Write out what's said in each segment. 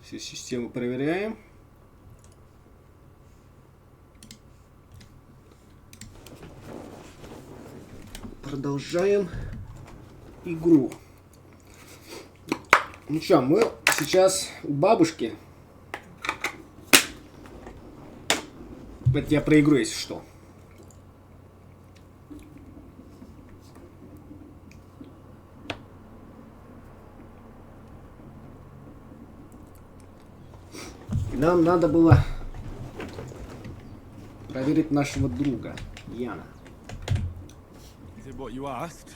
Все системы проверяем. Продолжаем игру. Ну что, мы сейчас у бабушки. Это я про игру, если что. Нам надо было проверить нашего друга, Яна. Is it what you asked?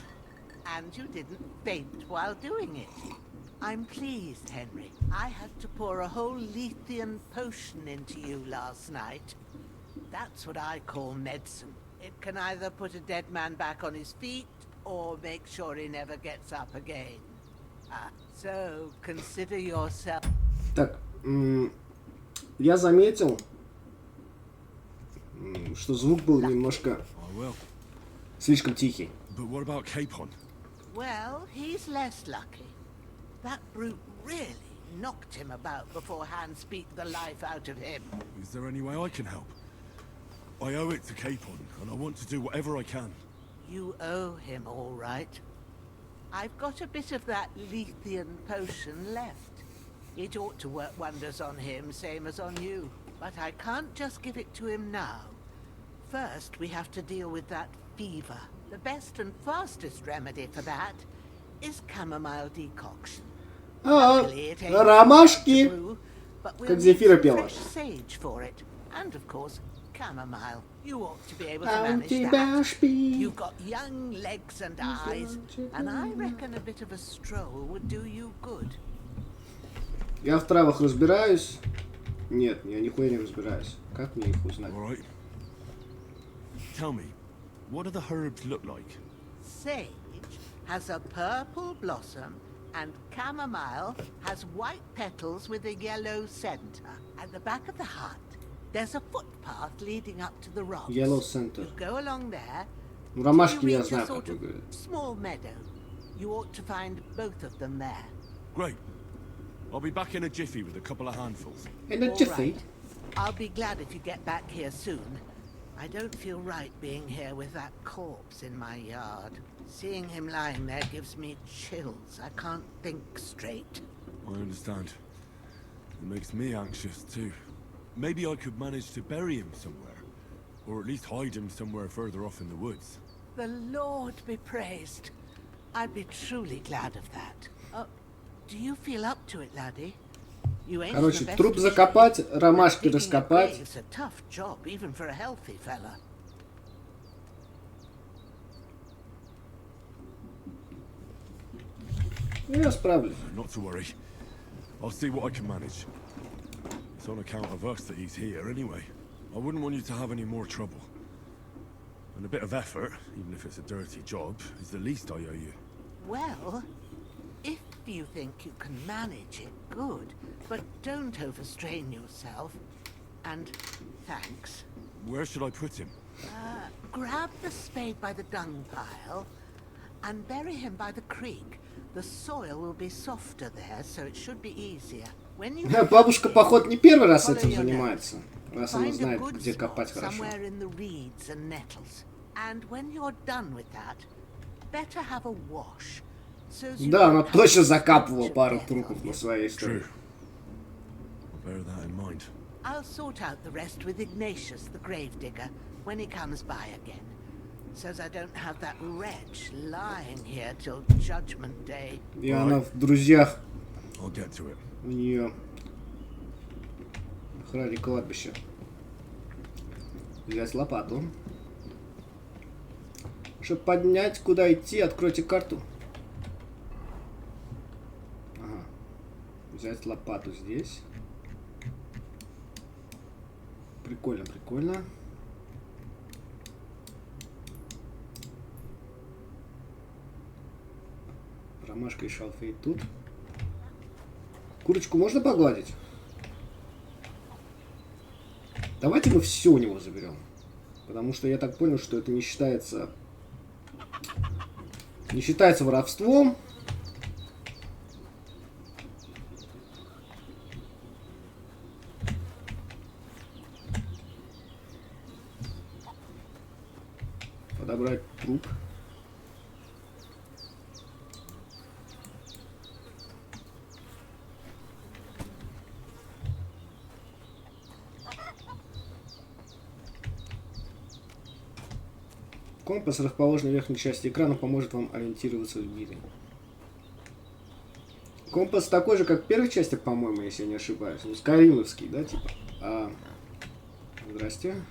And you didn't faint while doing it. I'm pleased, Henry. I had to pour a whole Lethean potion into you last night. That's what I call medicine. It can either put a dead man back on his feet or make sure he never gets up again. So consider yourself. Так, я заметил, что звук был немножко слишком тихий. But what about Capon? Well, he's less lucky. That brute really knocked him about before hands beat the life out of him. Is there any way I can help? I owe it to Capon, and I want to do whatever I can. You owe him, all right. I've got a bit of that Lethean potion left. It ought to work wonders on him, same as on you. But I can't just give it to him now. First, we have to deal with that fever. The best and fastest remedy for that is chamomile decoction. Luckily, it ain't ромашки, brew, but we'll как need Зефира some пела. fresh sage for it. And of course, chamomile. You ought to be able to manage that. You've got young legs and eyes, and I reckon a bit of a stroll would do you good. Я в травах разбираюсь. Нет, я нихуя не разбираюсь. Как мне их узнать? All right. Tell me, what do the herbs look like? Sage has a purple blossom, and chamomile has white petals with a yellow center. At the back of the hut, there's a footpath leading up to the rocks. Yellow center. You go along there. Ромашки till you я reach a знаю, sort как of выглядят. small meadow. You ought to find both of them there. Great. I'll be back in a jiffy with a couple of handfuls. In a All jiffy. right. I'll be glad if you get back here soon. I don't feel right being here with that corpse in my yard. Seeing him lying there gives me chills. I can't think straight. I understand. It makes me anxious too. Maybe I could manage to bury him somewhere. Or at least hide him somewhere further off in the woods. The Lord be praised. I'd be truly glad of that. Do you feel up to it, laddie? You ain't Короче, the best труп of закопать, shape, but ромашки digging a раскопать. grave's a tough job, even for a healthy fella. Я справлюсь. Not to worry. I'll see what I can manage. It's on account of us that he's here anyway. I wouldn't want you to have any more trouble. And a bit of effort, even if it's a dirty job, is the least I owe you. Well, if you think you can manage it, good. But don't overstrain yourself. And thanks. Where should I put him? Grab the spade by the dung pile and bury him by the creek. The soil will be softer there, so it should be easier. When you Бабушка, походу, не первый раз follow этим your nose. занимается. Раз она Find a знает, good где spot копать хорошо. somewhere in the reeds and nettles. And when you're done with that, better have a wash. So as you Да, она don't have точно to закапывала touch a пару death трупов on на you. своей истории. True. I'll bear that in mind. I'll sort out the rest with Ignatius, the gravedigger, when he comes by again. Says I don't have that wretch lying here till Judgment Day. И она в друзьях I'll get to it. у нее охране кладбища. Взять лопату. Чтобы поднять, куда идти, откройте карту. Ага. Взять лопату здесь. Прикольно, прикольно. Ромашка и шалфей тут. Курочку можно погладить? Давайте мы все у него заберем. Потому что я так понял, что это не считается воровством. забрать труп. Компас, расположенный в верхней части экрана, поможет вам ориентироваться в мире. Компас такой же, как в первой части, по-моему, если я не ошибаюсь. Ну, скайримовский, да, типа. Здрасте.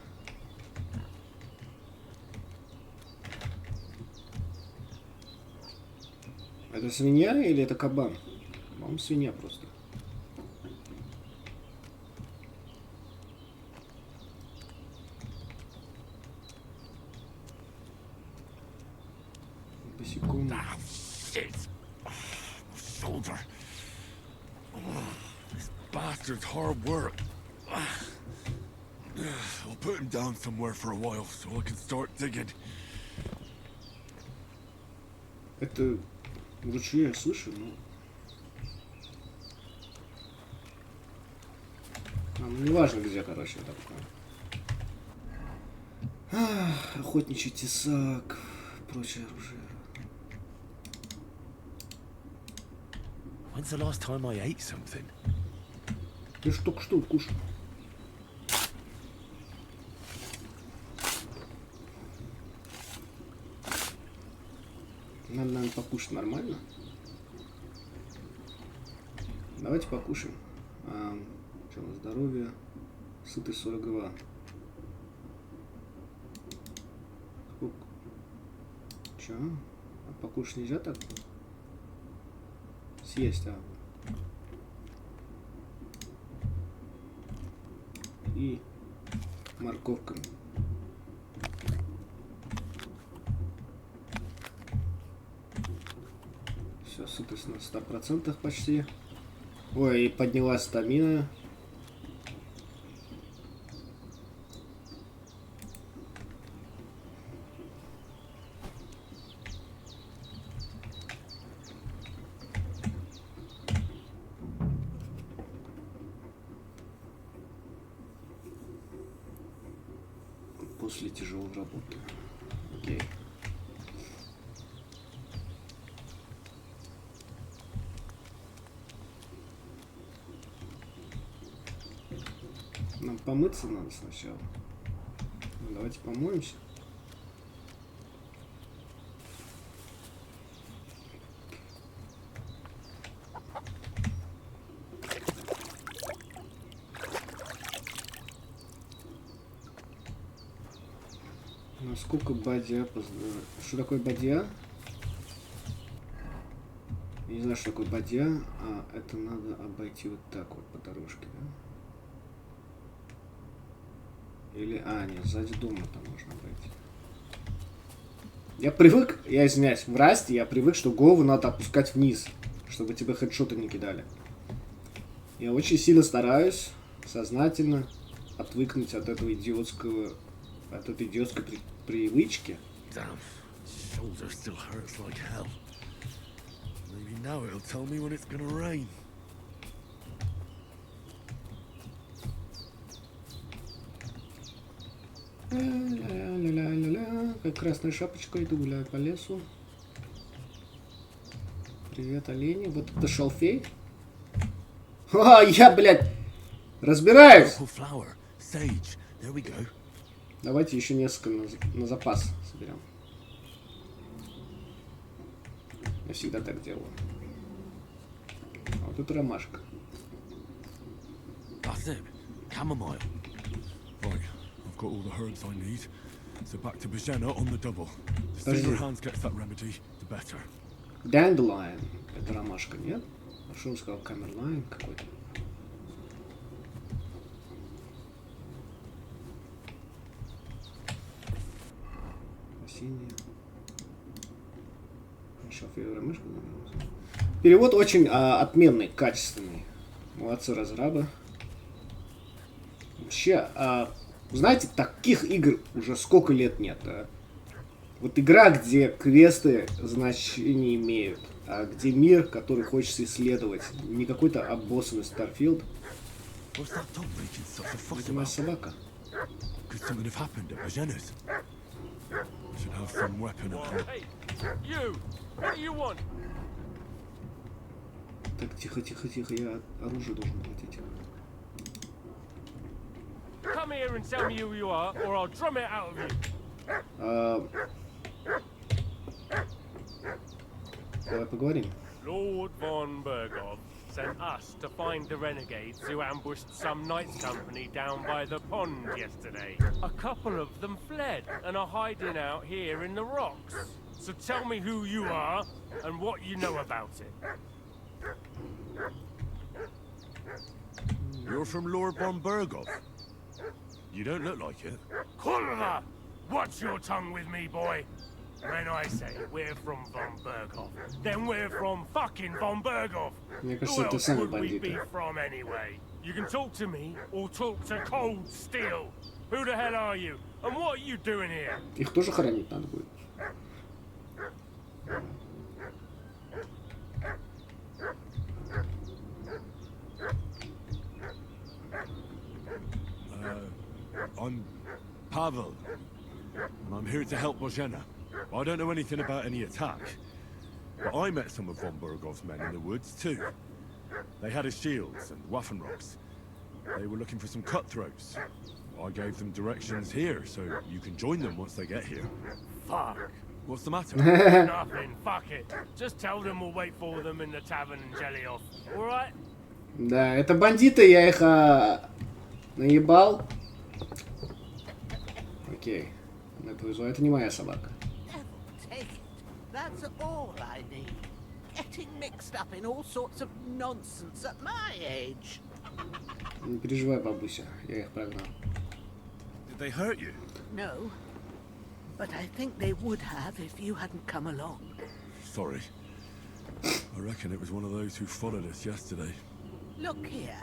Это свинья или это кабан? По-моему, свинья просто. Босиком. Shoulder. This bastard's hard work. I'll put him down somewhere for a while so I can start digging. Это в ручье я слышу, но... ну не важно где, короче, это пока. Охотничий тесак, прочее оружие. When's the last time I ate something? Я ж только что кушал. Надо, наверное, покушать нормально. Давайте покушаем. Что на здоровье? Сытый 42. Сколько? Че? А покушать нельзя так? Съесть, И морковками. Все, сытость на 100% почти. Ой, и поднялась стамина. После тяжелой работы. Окей. Нам помыться надо сначала. Ну, давайте помоемся. Насколько бадья? Что такое бадья? Я не знаю, что такое бадья, а это надо обойти вот так вот по дорожке, да? Или, нет, сзади дома там можно обойти. Я привык, я извиняюсь, в Расте я привык, что голову надо опускать вниз, чтобы тебе хедшоты не кидали. Я очень сильно стараюсь, сознательно, отвыкнуть от этого идиотского, от этой идиотской привычки. Ля-ля-ля-ля-ля. Как красная шапочка, иду гуляю по лесу. Привет, олени. Вот это шалфей. Я, блядь, разбираюсь. Давайте еще несколько на запас соберем. Я всегда так делаю. А вот тут ромашка. Got all the herbs I need, so back to Bajana on the double. The sooner Hans gets that remedy, the better. Dandelion. Это ромашка, нет? А что он сказал? Камерлайн какой-то. Осенняя. Шалфеевая ромашка. Перевод очень отменный, качественный. Молодцы разрабы. Вообще, знаете, таких игр уже сколько лет нет. Вот игра, где квесты значения имеют, а где мир, который хочется исследовать. Не какой-то обоссанный Starfield. Это моя собака. Should have some weapon at hand. Hey, you! What do you want? Так, тихо, тихо, тихо, я оружие должен платить. Come here and tell me who you are, or I'll drum it out of you. Давай поговорим. Lord von Bergov sent us to find the renegades who ambushed some knights company down by the pond yesterday. A couple of them fled and are hiding out here in the rocks. So tell me who you are and what you know about it. You're from Lord von Bergov. You don't look like it. Kurva! Watch your tongue with me, boy. When I say we're from von Bergov, then we're from fucking von Bergov. Мне Who кажется, это else сами would we be бандиты. from anyway? You can talk to me or talk to cold steel. Who the hell are you? And what are you doing here? Их тоже хоронить надо будет. I'm Pavel, and I'm here to help Bozhena. I don't know anything about any attack, but I met some of von Bergov's men in the woods too. They had his shields and Waffenrocks. They were looking for some cutthroats. I gave them directions here, so you can join them once they get here. Fuck. What's the matter? Nothing. Fuck it. Just tell them we'll wait for them in the tavern in Jelioff. Alright? Да, это бандиты, я их наебал. Окей. Мне повезло, это не моя собака. Devil take it. That's all I need. Getting mixed up in all sorts of nonsense at my age. Не переживай, бабуся, я их прогнал. Did they hurt you? No. But I think they would have if you hadn't come along. Sorry. I reckon it was one of those who followed us yesterday. Look here.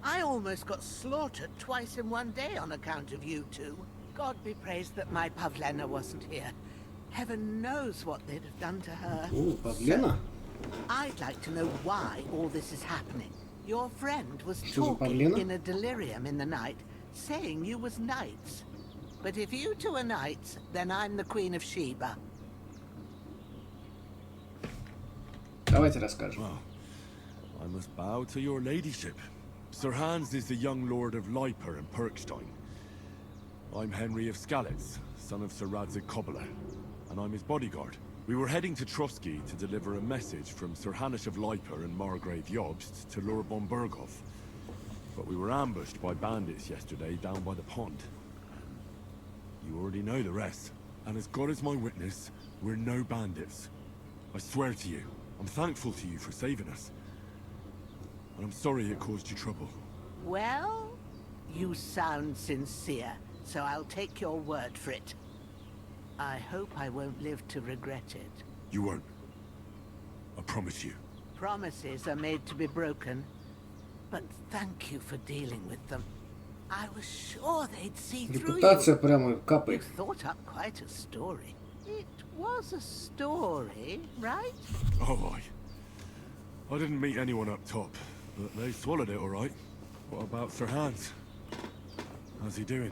I almost got slaughtered twice in one day on account of you two. God be praised that my Pavlena wasn't here. Heaven knows what they'd have done to her. О, Павлена? I'd like to know why all this is happening. Your friend was Что за talking Pavlena? in a delirium in the night, saying you was knights. But if you two are knights, then I'm the Queen of Sheba. Давайте расскажем. Well, I must bow to your ladyship. Sir Hans is the young lord of Leiper and Perkstein. I'm Henry of Skalitz, son of Sir Radzig Cobbler, and I'm his bodyguard. We were heading to Trotsky to deliver a message from Sir Hanish of Leiper and Margrave Jobst to Lord von Bergov. But we were ambushed by bandits yesterday down by the pond. You already know the rest. And as God is my witness, we're no bandits. I swear to you, I'm thankful to you for saving us. And I'm sorry it caused you trouble. Well, you sound sincere, so I'll take your word for it. I hope I won't live to regret it. You won't. I promise you. Promises are made to be broken, but thank you for dealing with them. I was sure they'd see through Репутация you. прямо You капает. thought up quite a story. It was a story, right? Oh, I didn't meet anyone up top, but they swallowed it all right. What about Sir Hans? How's he doing?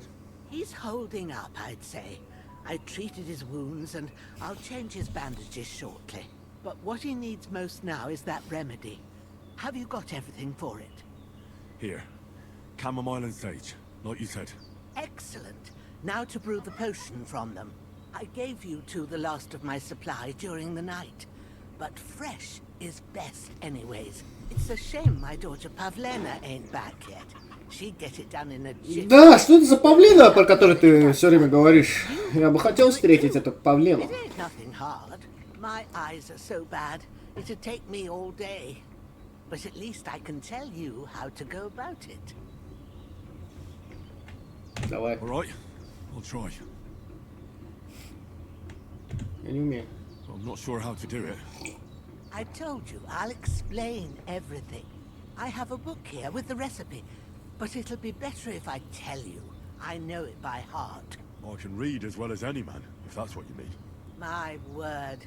He's holding up, I'd say. I treated his wounds and I'll change his bandages shortly. But what he needs most now is that remedy. Have you got everything for it? Here. Chamomile and sage, like you said. Excellent. Now to brew the potion from them. I gave you two the last of my supply during the night. But fresh is best anyways. It's a shame my daughter Pavlena ain't back yet. She'd get it done in a jiffy. Да, что это за павлина, про которую ты все время говоришь? Я бы хотел встретить эту павлину. It ain't nothing hard. My eyes are so bad, it'd take me all day. But at least I can tell you how to go about it. Давай. All right, I'll try. Я не умею. I'm not sure how to do it. I told you, I'll explain everything. I have a book here with the recipe, but it'll be better if I tell you. I know it by heart. I can read as well as any man, if that's what you mean. My word.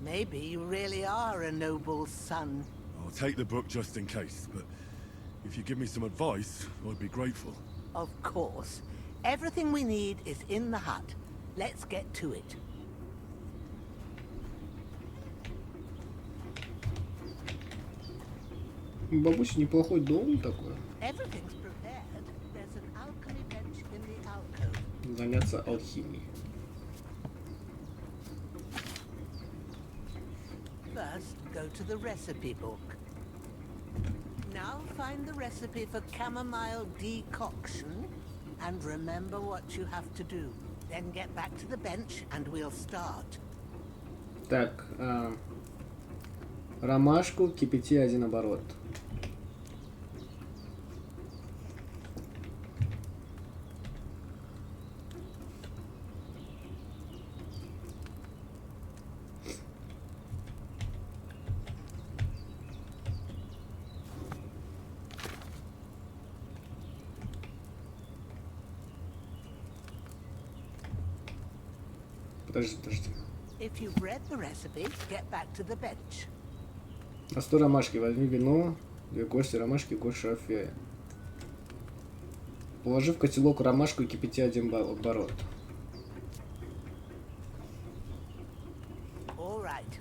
Maybe you really are a noble son. I'll take the book just in case, but if you give me some advice, I'd be grateful. Of course. Everything we need is in the hut. Let's get to it. Бабусь, неплохой дом такой. Everything's prepared. There's an alchemy bench in the alcove. Заняться алхимией. First, go to the recipe book. Now find the recipe for chamomile decoction and remember what you have to do. Then get back to the bench and we'll start. Так, ромашку кипяти 1 оборот. Подожди. If you've read the recipe, get back to the bench. На 100 ромашки возьми вино, 2 горсти ромашки, горсть шалфея. Положи в котелок ромашку и кипяти 1 оборот. All right.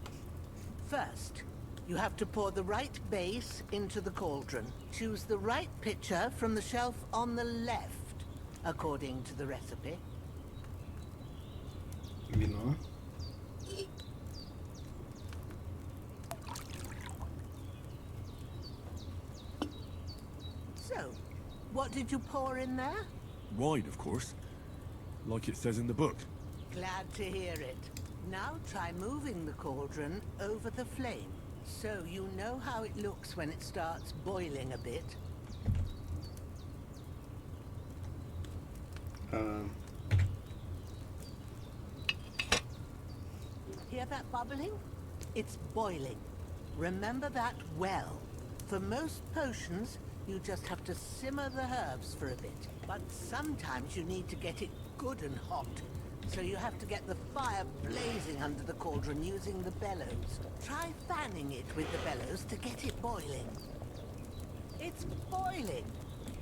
First, you have to pour the right base into the cauldron. Choose the right pitcher from the shelf on the left, according to the recipe. Вино. So, what did you pour in there? Wine, of course. Like it says in the book. Glad to hear it. Now try moving the cauldron over the flame, so you know how it looks when it starts boiling a bit. Hear that bubbling? It's boiling. Remember that well. For most potions, you just have to simmer the herbs for a bit. But sometimes you need to get it good and hot. So you have to get the fire blazing under the cauldron using the bellows. Try fanning it with the bellows to get it boiling. It's boiling.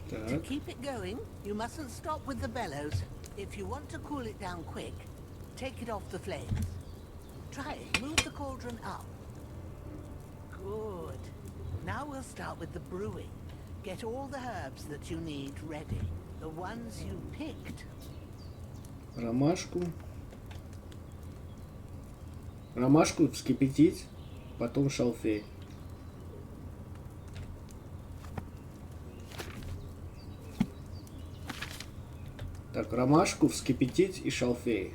To Так. keep it going, you mustn't stop with the bellows. If you want to cool it down quick, take it off the flames. Try it. Move the cauldron up. Good. Now we'll start with the brewing. Get all the herbs that you need ready. The ones you picked. Ромашку. Ромашку вскипятить, потом шалфей. Так, ромашку вскипятить и шалфей.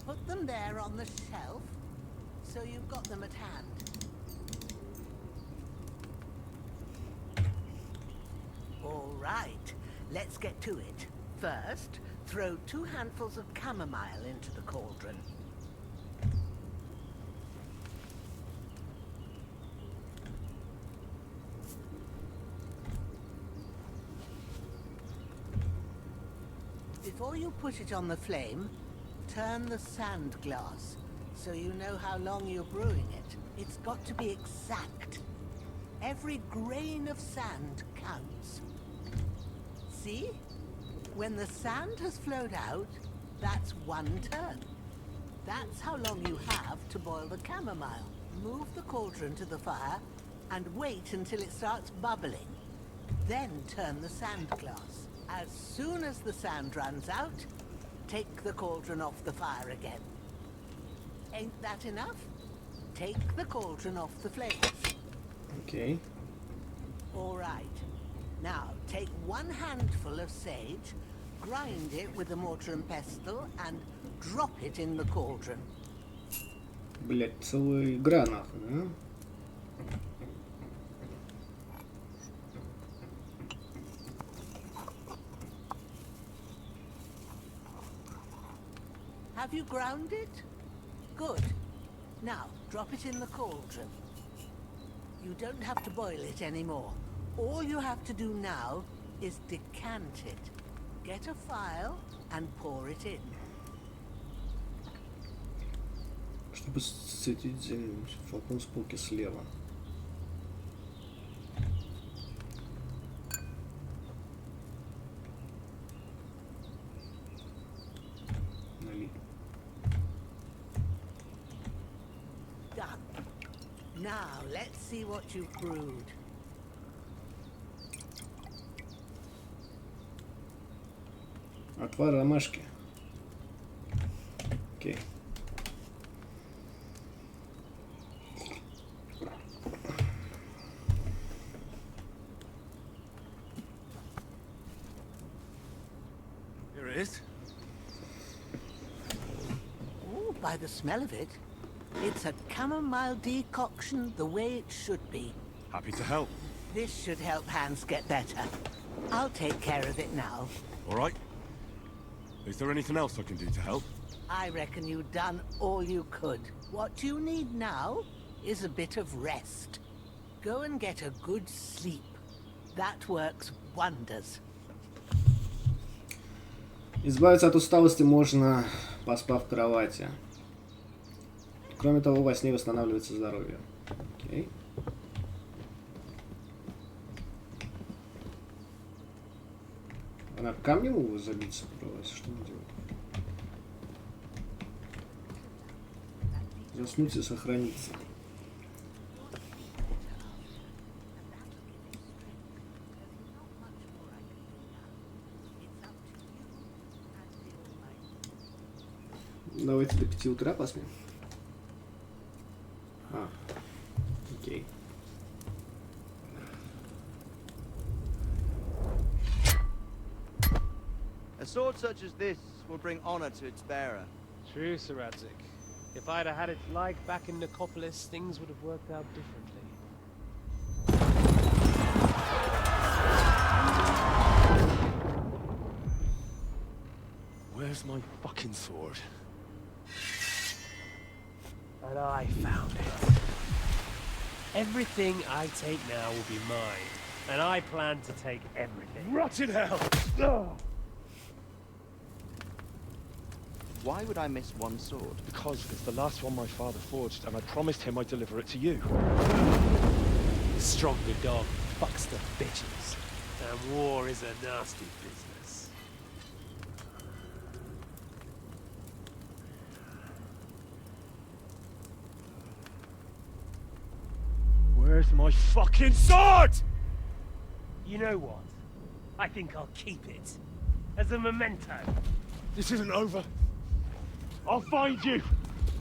Put them there on the shelf, so you've got them at hand. All right, let's get to it. First, throw 2 handfuls of chamomile into the cauldron. Before you put it on the flame, turn the sand glass so you know how long you're brewing it. It's got to be exact. Every grain of sand counts. See? When the sand has flowed out, that's 1 turn. That's how long you have to boil the chamomile. Move the cauldron to the fire and wait until it starts bubbling. Then turn the sand glass. As soon as the sand runs out, take the cauldron off the fire again. Ain't that enough? Take the cauldron off the flames. Окей. All right. Now, take 1 handful of sage, grind it with a mortar and pestle, and drop it in the cauldron. Блять, целая игра нахуй, да? Have you ground it? Good. Now, drop it in the cauldron. You don't have to boil it anymore. All you have to do now is decant it. Get a phial and pour it in. Чтобы сцедить землю, флакон с полки слева. Налить. Done. Now, let's see what you've brewed. Отвар ромашки. Окей. Here it is. Oh, by the smell of it, it's a chamomile decoction the way it should be. Happy to help. This should help Hans get better. I'll take care of it now. All right. Is there anything else I can do to help? I reckon you've done all you could. What you need now is a bit of rest. Go and get a good sleep. That works wonders. Избавиться от усталости можно, поспав в кровати. Кроме того, во сне восстанавливается здоровье. Окей. Она камнем его забиться попыталась? Что она делает? Заснуть и сохраниться. Давайте до 5 утра посмотрим. Окей. A sword such as this will bring honor to its bearer. True, Sir Radzik. If I'd have had it like back in Nicopolis, things would have worked out differently. Where's my fucking sword? And I found it. Everything I take now will be mine, and I plan to take everything. Rotted hell! Why would I miss one sword? Because it's the last one my father forged, and I promised him I'd deliver it to you. Stronger dog fucks the bitches, and war is a nasty business. Where's my fucking sword? You know what? I think I'll keep it as a memento. This isn't over. I'll find you!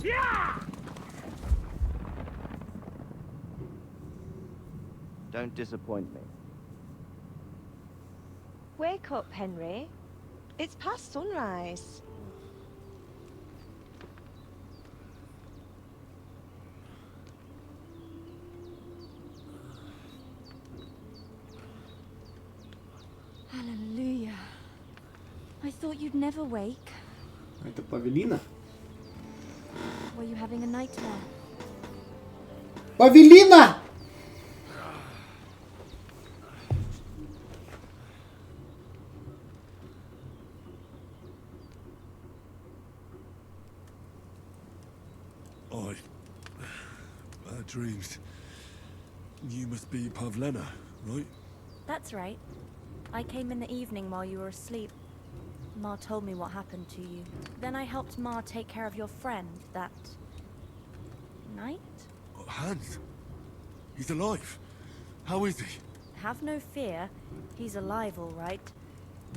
Yeah! Don't disappoint me. Wake up, Henry. It's past sunrise. Hallelujah. I thought you'd never wake. Это Павелина? Were you having a nightmare? Павелина! Bad dreams. You must be Pavlena, right? That's right. I came in the evening while you were asleep. Ma told me what happened to you. Then I helped Ma take care of your friend that night? Oh, Hans. He's alive. How is he? Have no fear. He's alive, all right.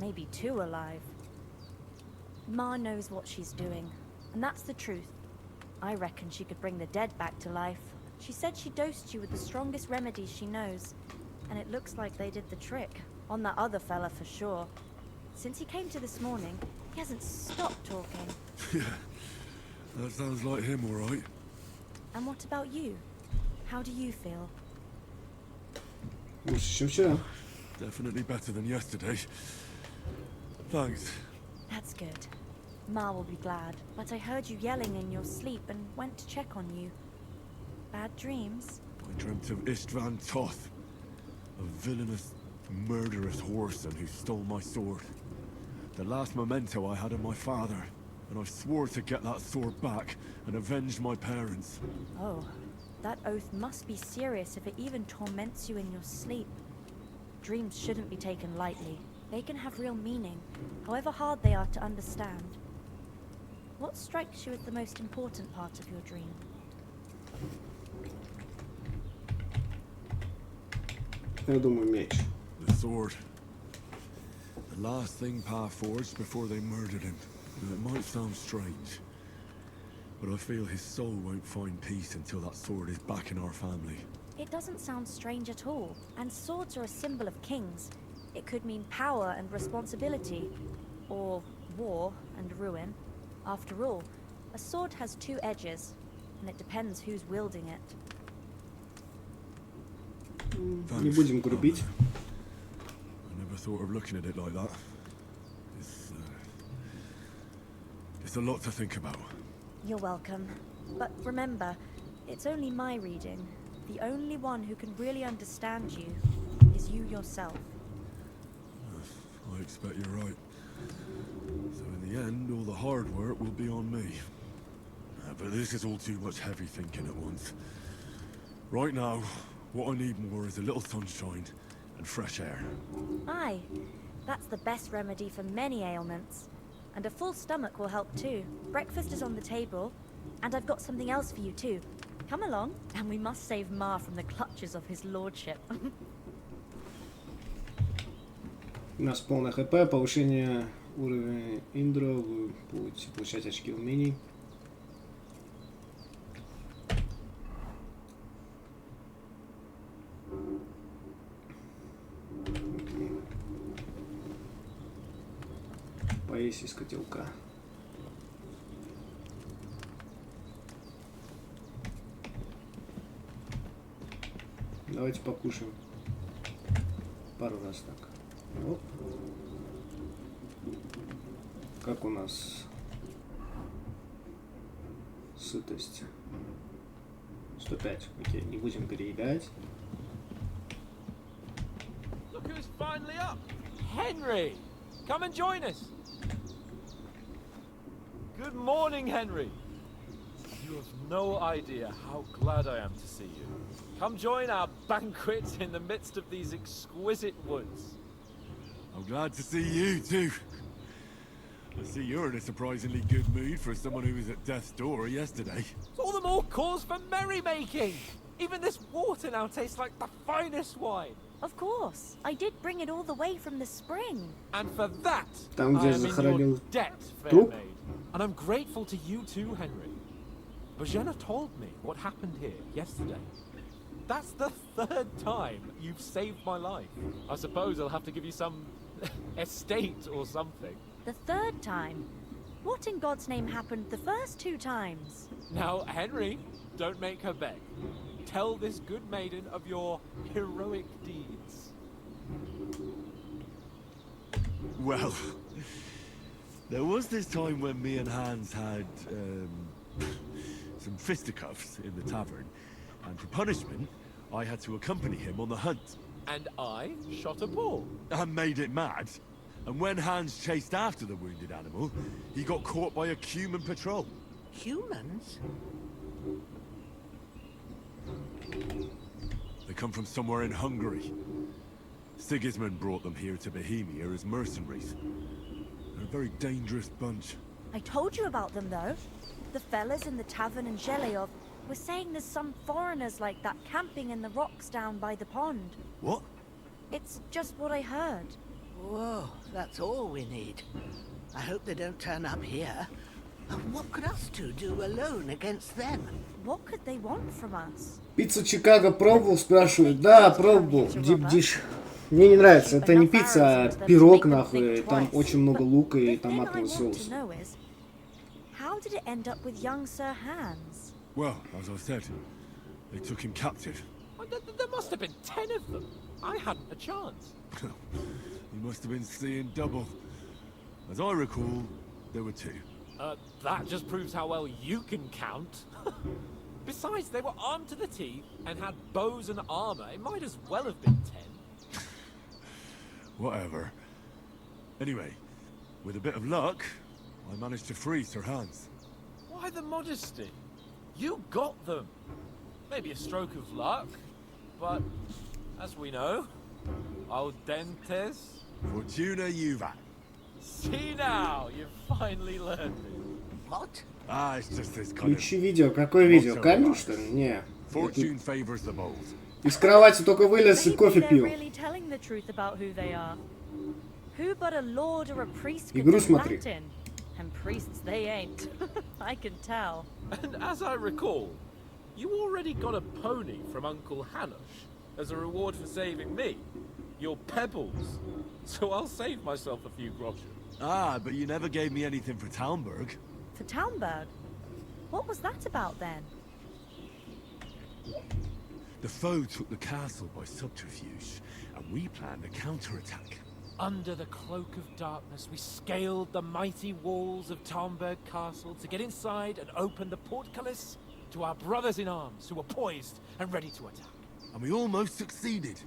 Maybe too alive. Ma knows what she's doing, and that's the truth. I reckon she could bring the dead back to life. She said she dosed you with the strongest remedies she knows, and it looks like they did the trick. On that other fella for sure. Since he came to this morning, he hasn't stopped talking. Yeah, that sounds like him, all right. And what about you? How do you feel? Лучше, чем вчера. Definitely better than yesterday. Thanks. That's good. Ma will be glad, but I heard you yelling in your sleep and went to check on you. Bad dreams? I dreamt of Istvan Toth, a villainous, murderous whoreson who stole my sword. The last memento I had of my father, and I swore to get that sword back and avenge my parents. Oh, that oath must be serious if it even torments you in your sleep. Dreams shouldn't be taken lightly. They can have real meaning, however hard they are to understand. What strikes you as the most important part of your dream? Я думаю, меч. The sword. The last thing Pa forged before they murdered him. Now, it might sound strange, but I feel his soul won't find peace until that sword is back in our family. It doesn't sound strange at all. And swords are a symbol of kings. It could mean power and responsibility. Or war and ruin. After all, a sword has two edges, and it depends who's wielding it. Не будем грубить. I never thought of looking at it like that. It's a lot to think about. You're welcome. But remember, it's only my reading. The only one who can really understand you is you yourself. I expect you're right. So in the end, all the hard work will be on me. But this is all too much heavy thinking at once. Right now, what I need more is a little sunshine and fresh air. Aye, that's the best remedy for many ailments. And a full stomach will help too. Breakfast is on the table, and I've got something else for you too. Come along, and we must save Ma from the clutches of his lordship. У нас полное хп, повышение уровня Индро, вы будете получать очки умений. Поесть из котелка. Давайте покушаем. Пару раз так. Оп. Как у нас сытость? 105. Окей, не будем переедать. Look who's finally up! Henry! Come and join us! Good morning, Henry! You have no idea how glad I am to see you. Come join our banquet in the midst of these exquisite woods. I'm glad to see you too. I see you're in a surprisingly good mood for someone who was at death's door yesterday. It's all the more cause for merrymaking! Even this water now tastes like the finest wine. Of course, I did bring it all the way from the spring. And for that, Там, I где am in your захоронил debt, fair труп. maid. And I'm grateful to you too, Henry. Bojana told me what happened here yesterday. That's the third time you've saved my life. I suppose I'll have to give you some estate or something. The third time? What in God's name happened the first two times? Now, Henry, don't make her beg. Tell this good maiden of your heroic deeds. Well, there was this time when me and Hans had some fisticuffs in the tavern, and for punishment, I had to accompany him on the hunt. And I shot a bull. I made it mad, and when Hans chased after the wounded animal, he got caught by a human patrol. Humans? They come from somewhere in Hungary. Sigismund brought them here to Bohemia as mercenaries. They're a very dangerous bunch. I told you about them though. The fellas in the tavern in Zheleov were saying there's some foreigners like that camping in the rocks down by the pond. What? It's just what I heard. Whoa, that's all we need. I hope they don't turn up here. And what could us two do alone against them? What could they want from us? Пиццу Чикаго пробовал, спрашивают. Да, пробовал. Дип-диш. Мне не нравится. Это не пицца, а пирог, нахуй. Там очень много лука и томатного соуса. How did it end up with young Sir Hans? Well, as I said, they took him captive. Well, there must have been 10 of them. I hadn't a chance. He must have been seeing double. As I recall, there were 2. That just proves how well you can count. Besides, they were armed to the teeth and had bows and armor. It might as well have been 10. Whatever. Anyway, with a bit of luck, I managed to free Sir Hans. Why the modesty? You got them. Maybe a stroke of luck, but as we know, audentes. Fortuna juvat. See now, you've finally learned it. What? Ah, it's just this kind of... Включи видео. Какое видео? Камеру, что ли? Не. Fortune favors the bold. Из кровати только вылез и Maybe кофе they're пил. really telling the truth about who they are. Who but a lord or a priest could Игру know смотри. Latin? And priests they ain't. I can tell. And as I recall, you already got a pony from Uncle Hanosh as a reward for saving me. Your pebbles. So I'll save myself a few groschen. Ah, but you never gave me anything for Talmberg. For Talmberg? What was that about then? The foe took the castle by subterfuge, and we planned a counterattack. Under the cloak of darkness, we scaled the mighty walls of Talmberg Castle to get inside and open the portcullis to our brothers in arms who were poised and ready to attack. And we almost succeeded.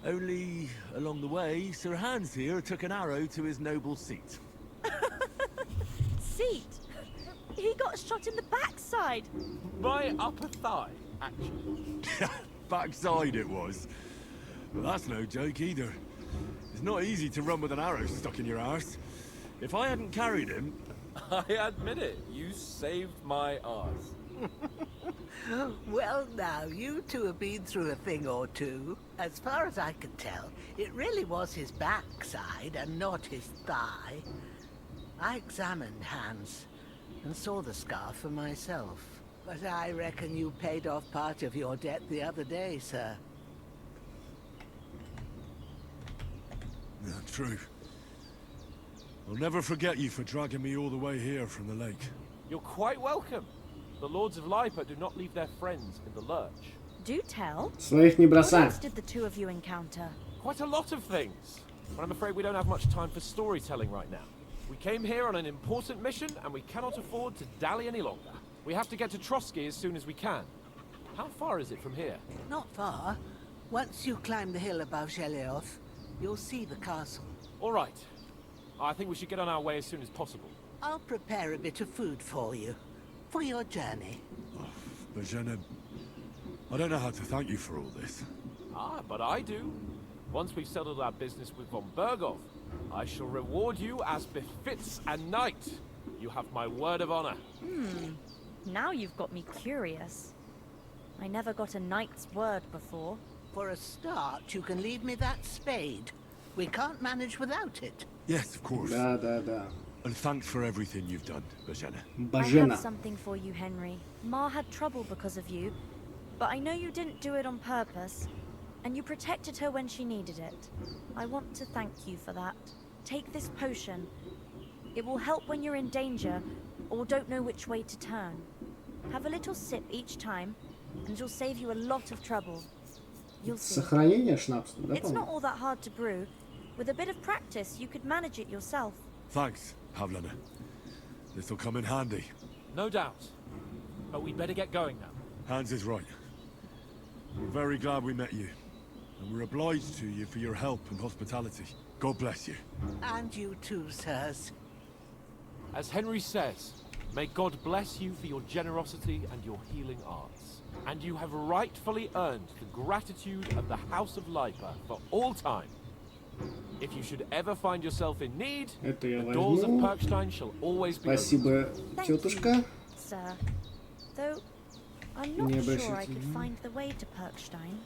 Only, along the way, Sir Hans here took an arrow to his noble seat. Seat? He got shot in the backside. My upper thigh, actually. Backside it was. But that's no joke either. It's not easy to run with an arrow stuck in your arse. If I hadn't carried him... I admit it, you saved my arse. Well, now, you two have been through a thing or two. As far as I can tell, it really was his backside and not his thigh. I examined Hans and saw the scar for myself. But I reckon you paid off part of your debt the other day, sir. Yeah, true. I'll never forget you for dragging me all the way here from the lake. You're quite welcome. The Lords of Lipa do not leave their friends in the lurch. Do tell. Своих не What бросаем. else did the two of you encounter? Quite a lot of things. But I'm afraid we don't have much time for storytelling right now. We came here on an important mission, and we cannot afford to dally any longer. We have to get to Trotsky as soon as we can. How far is it from here? Not far. Once you climb the hill above Zhelioth, you'll see the castle. All right. I think we should get on our way as soon as possible. I'll prepare a bit of food for you, for your journey. But Jenna, I don't know how to thank you for all this. Ah, but I do. Once we've settled our business with von Bergov, I shall reward you as befits a knight. You have my word of honor. Now you've got me curious. I never got a knight's word before. For a start, you can leave me that spade. We can't manage without it. Yes, of course. Да, да, да. And thanks for everything you've done, Bajena. I Бажена. have something for you, Henry. Ma had trouble because of you, but I know you didn't do it on purpose, and you protected her when she needed it. I want to thank you for that. Take this potion. It will help when you're in danger or don't know which way to turn. Have a little sip each time, and it'll save you a lot of trouble. You'll see. Сохранение шнапса, да, It's not по-моему? all that hard to brew. With a bit of practice, you could manage it yourself. Thanks, Havlana. This'll come in handy. No doubt. But we'd better get going now. Hans is right. We're very glad we met you. And we're obliged to you for your help and hospitality. God bless you. And you too, sirs. As Henry says, may God bless you for your generosity and your healing arts. And you have rightfully earned the gratitude of the House of Lipa for all time. If you should ever find yourself in need, Это я the doors of возьму. Perkstein shall always be open. Спасибо, Thank тетушка. you, sir. Though I'm not Не sure обращайте I could внимания. find the way to Perkstein.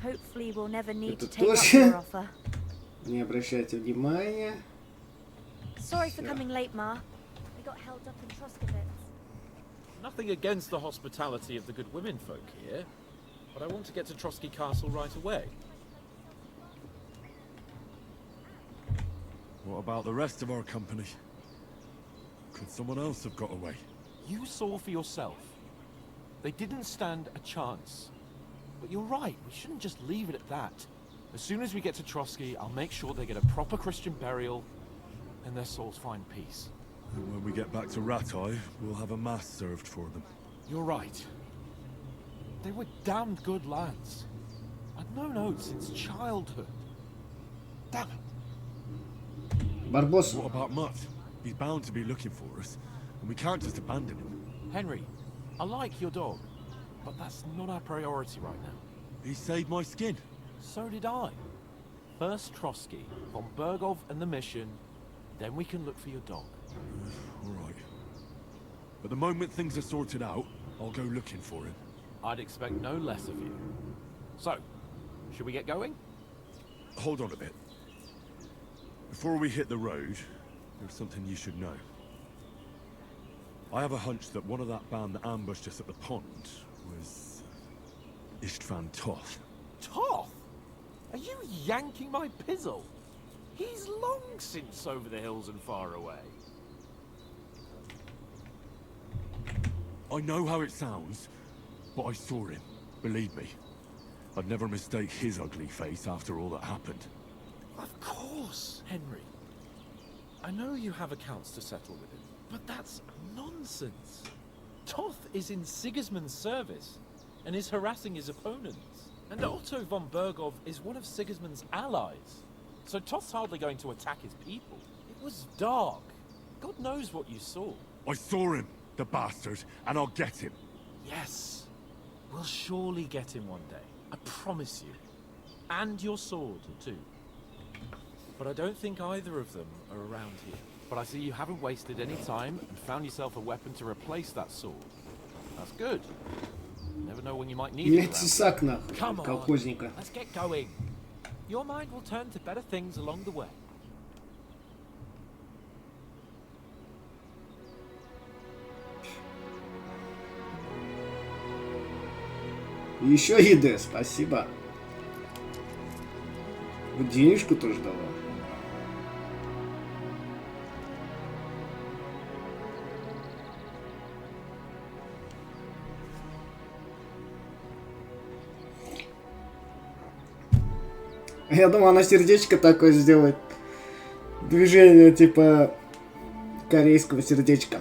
Hopefully we'll never need to Это take up тоже. your offer. Не обращайте внимания. Sorry for Всё. coming late, Ma. We got held up in Troskowitz. Nothing against the hospitality of the good women folk here, but I want to get to Trotsky Castle right away. What about the rest of our company? Could someone else have got away? You saw for yourself. They didn't stand a chance. But you're right, we shouldn't just leave it at that. As soon as we get to Trotsky, I'll make sure they get a proper Christian burial and their souls find peace. And when we get back to Ratai, we'll have a mass served for them. You're right. They were damned good lads. I'd known oath since childhood. Damn it. Барбос. What about Mutt? He's bound to be looking for us, and we can't just abandon him. Henry, I like your dog, but that's not our priority right now. He saved my skin. So did I. First Trotsky, von Bergov and the mission, then we can look for your dog. All right. But the moment things are sorted out, I'll go looking for him. I'd expect no less of you. So, should we get going? Hold on a bit. Before we hit the road, there's something you should know. I have a hunch that one of that band that ambushed us at the pond was Istvan Toth. Toth? Are you yanking my pizzle? He's long since over the hills and far away. I know how it sounds, but I saw him. Believe me. I'd never mistake his ugly face after all that happened. Of course, Henry. I know you have accounts to settle with him, but that's nonsense. Toth is in Sigismund's service and is harassing his opponents. And Otto von Bergov is one of Sigismund's allies. So Toth's hardly going to attack his people. It was dark. God knows what you saw. I saw him, the bastard, and I'll get him. Yes. We'll surely get him one day. I promise you. And your sword, too. But I don't think either of them are around here. But I see you haven't wasted any time and found yourself a weapon to replace that sword. That's good. You never know when you might need it. Блять, тесак нахуй, Come on, колхозника. let's get going. Your mind will turn to better things along the way. Еще еды, спасибо. Вот денежку тоже дала. Я думаю, она сердечко такое сделает. Движение типа корейского сердечка.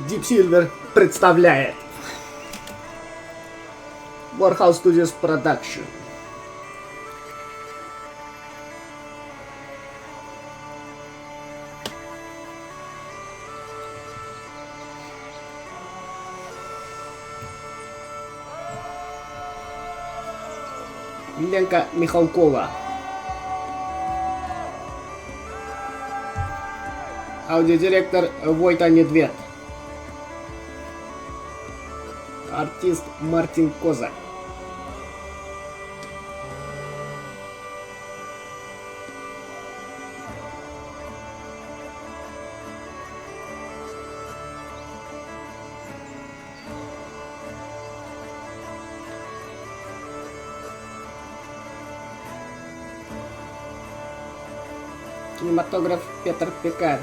Deep Silver представляет Warhouse Studios Production. Ленка Михалкова. Аудиодиректор Войта Недвед. Артист Мартин Коза. Кинематограф Петр Пекарь.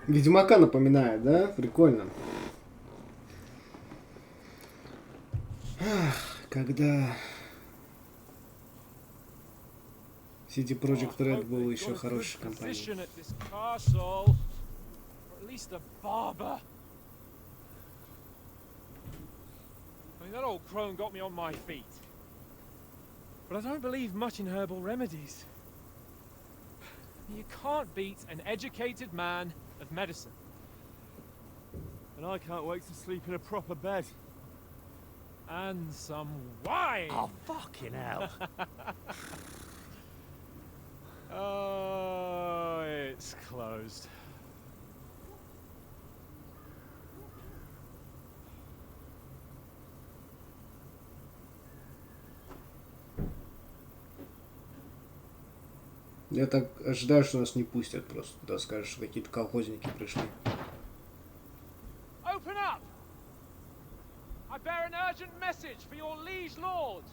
Ведьмака напоминает, да? Прикольно. Ах, когда CD Projekt Red был еще хорошей компанией. That old crone got me on my feet. But I don't believe much in herbal remedies. You can't beat an educated man of medicine. And I can't wait to sleep in a proper bed. And some wine! Oh, fucking hell. Oh, it's closed. Я так ожидаю, что нас не пустят просто. Да, скажешь, что какие-то колхозники пришли. Open up! I bear an urgent message for your liege lord.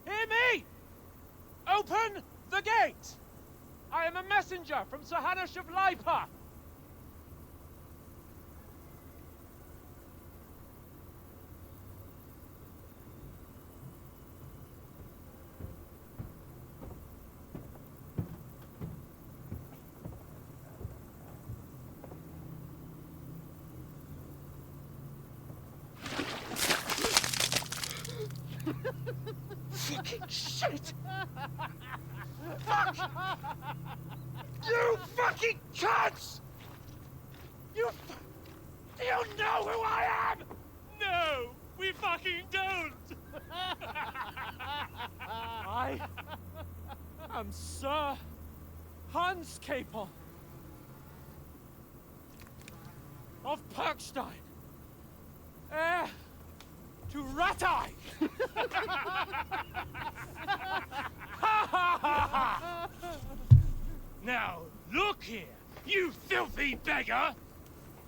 Hear me! Open the gate! I am a messenger from Sir Hanush of Lipa. Fucking shit! Fuck! You fucking cunts! Do you know who I am? No, we fucking don't! I am Sir Hans Capon of Perkstein, heir to Ratai! Now, look here, you filthy beggar!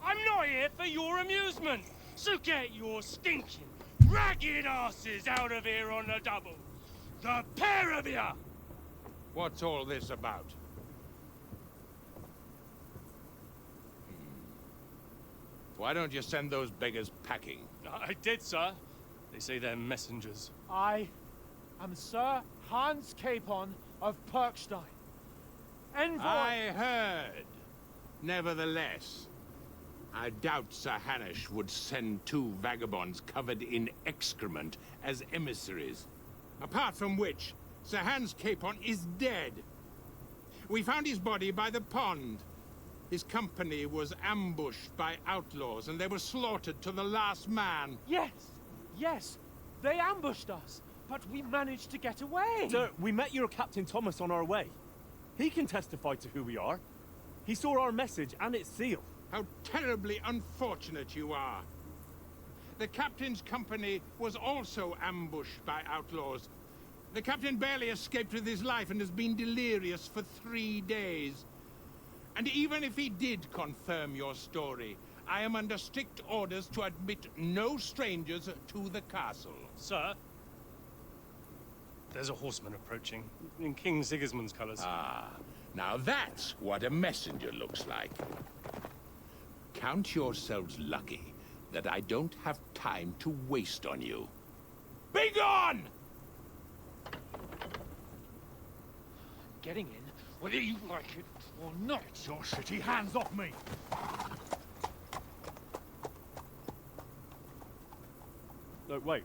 I'm not here for your amusement, so get your stinking, ragged asses out of here on the double! The pair of you! What's all this about? Why don't you send those beggars packing? I did, sir. They say they're messengers. I am Sir Hans Capon of Perkstein. Envoy... I heard. Nevertheless, I doubt Sir Hanush would send two vagabonds covered in excrement as emissaries. Apart from which, Sir Hans Capon is dead. We found his body by the pond. His company was ambushed by outlaws, and they were slaughtered to the last man. Yes, yes, they ambushed us, but we managed to get away. Sir, we met your Captain Thomas on our way. He can testify to who we are. He saw our message and its seal. How terribly unfortunate you are. The captain's company was also ambushed by outlaws. The captain barely escaped with his life and has been delirious for 3 days. And even if he did confirm your story, I am under strict orders to admit no strangers to the castle. Sir, there's a horseman approaching, in King Sigismund's colours. Ah, now that's what a messenger looks like. Count yourselves lucky that I don't have time to waste on you. Be gone! Getting in, whether you like it or not. Your shitty hands off me! No, wait.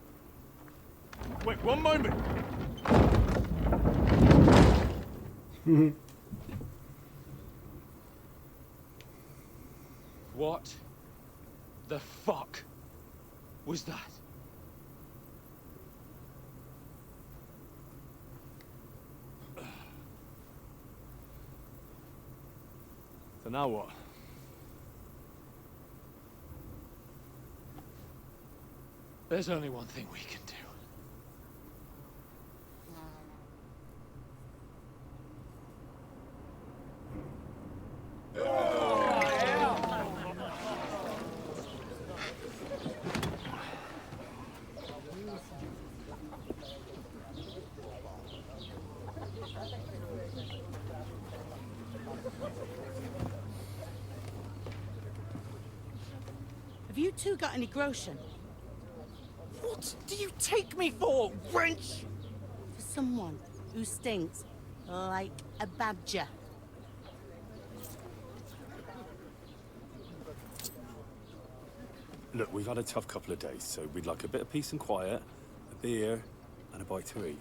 Wait, one moment! What the fuck was that? So now what? There's only one thing we can do. Have you two got any groschen? What do you take me for, wench? For someone who stinks like a badger. Look, we've had a tough couple of days, so we'd like a bit of peace and quiet, a beer, and a bite to eat.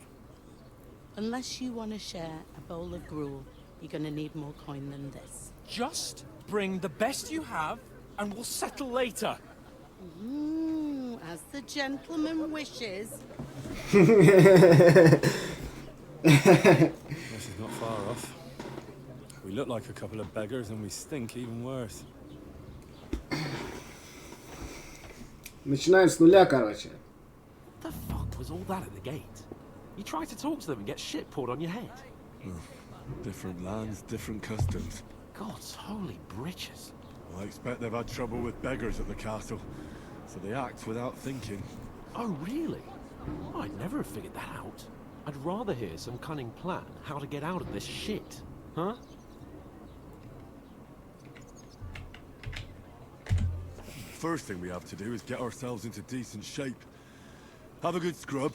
Unless you want to share a bowl of gruel, you're gonna need more coin than this. Just bring the best you have, and we'll settle later. As the gentleman wishes. This is not far off. We look like a couple of beggars, and we stink even worse. Начинаем с нуля, короче. The fuck was all that at the gate? You try to talk to them and get shit poured on your head. Different lands, different customs. God's holy britches. I expect they've had trouble with beggars at the castle, so they act without thinking. Oh, really? I'd never have figured that out. I'd rather hear some cunning plan how to get out of this shit. Huh? First thing we have to do is get ourselves into decent shape. Have a good scrub,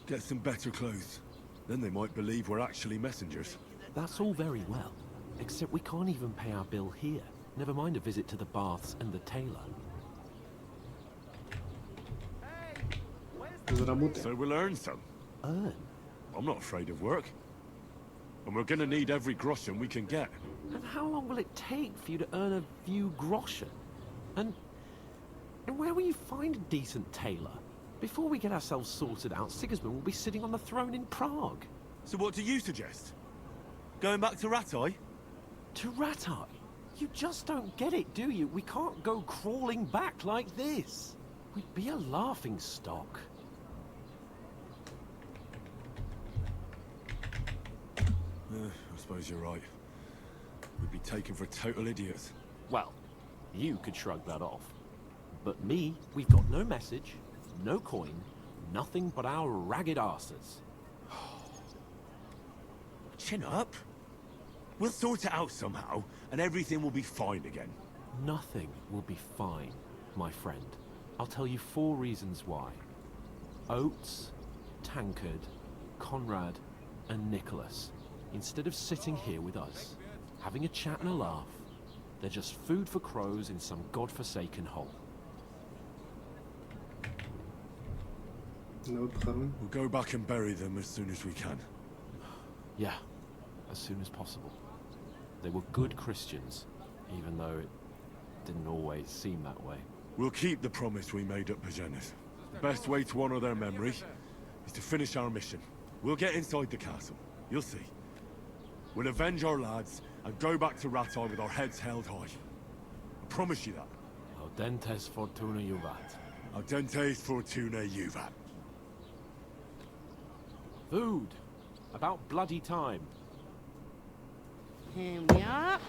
get some better clothes. Then they might believe we're actually messengers. That's all very well, except we can't even pay our bill here. Never mind a visit to the baths and the tailor. Заработаем. So we'll earn some. Earn? I'm not afraid of work. And we're gonna need every groschen we can get. And how long will it take for you to earn a few groschen? And where will you find a decent tailor? Before we get ourselves sorted out, Sigismund will be sitting on the throne in Prague. So what do you suggest? Going back to Ratai? To Ratai? You just don't get it, do you? We can't go crawling back like this. We'd be a laughing stock. I suppose you're right. We'd be taken for total idiots. Well, you could shrug that off. But me, we've got no message, no coin, nothing but our ragged arses. Chin up. We'll sort it out somehow, and everything will be fine again. Nothing will be fine, my friend. I'll tell you 4 reasons why. Oates, Tankard, Conrad, and Nicholas, instead of sitting here with us, having a chat and a laugh, they're just food for crows in some godforsaken hole. Ну, похорон. We'll go back and bury them as soon as we can. Yeah, as soon as possible. They were good Christians, even though it didn't always seem that way. We'll keep the promise we made at Pagenis. The best way to honor their memory is to finish our mission. We'll get inside the castle. You'll see. We'll avenge our lads and go back to Ratai with our heads held high. I promise you that. Audentes fortuna juvat. Audentes fortuna juvat. Food! About bloody time. Here we are.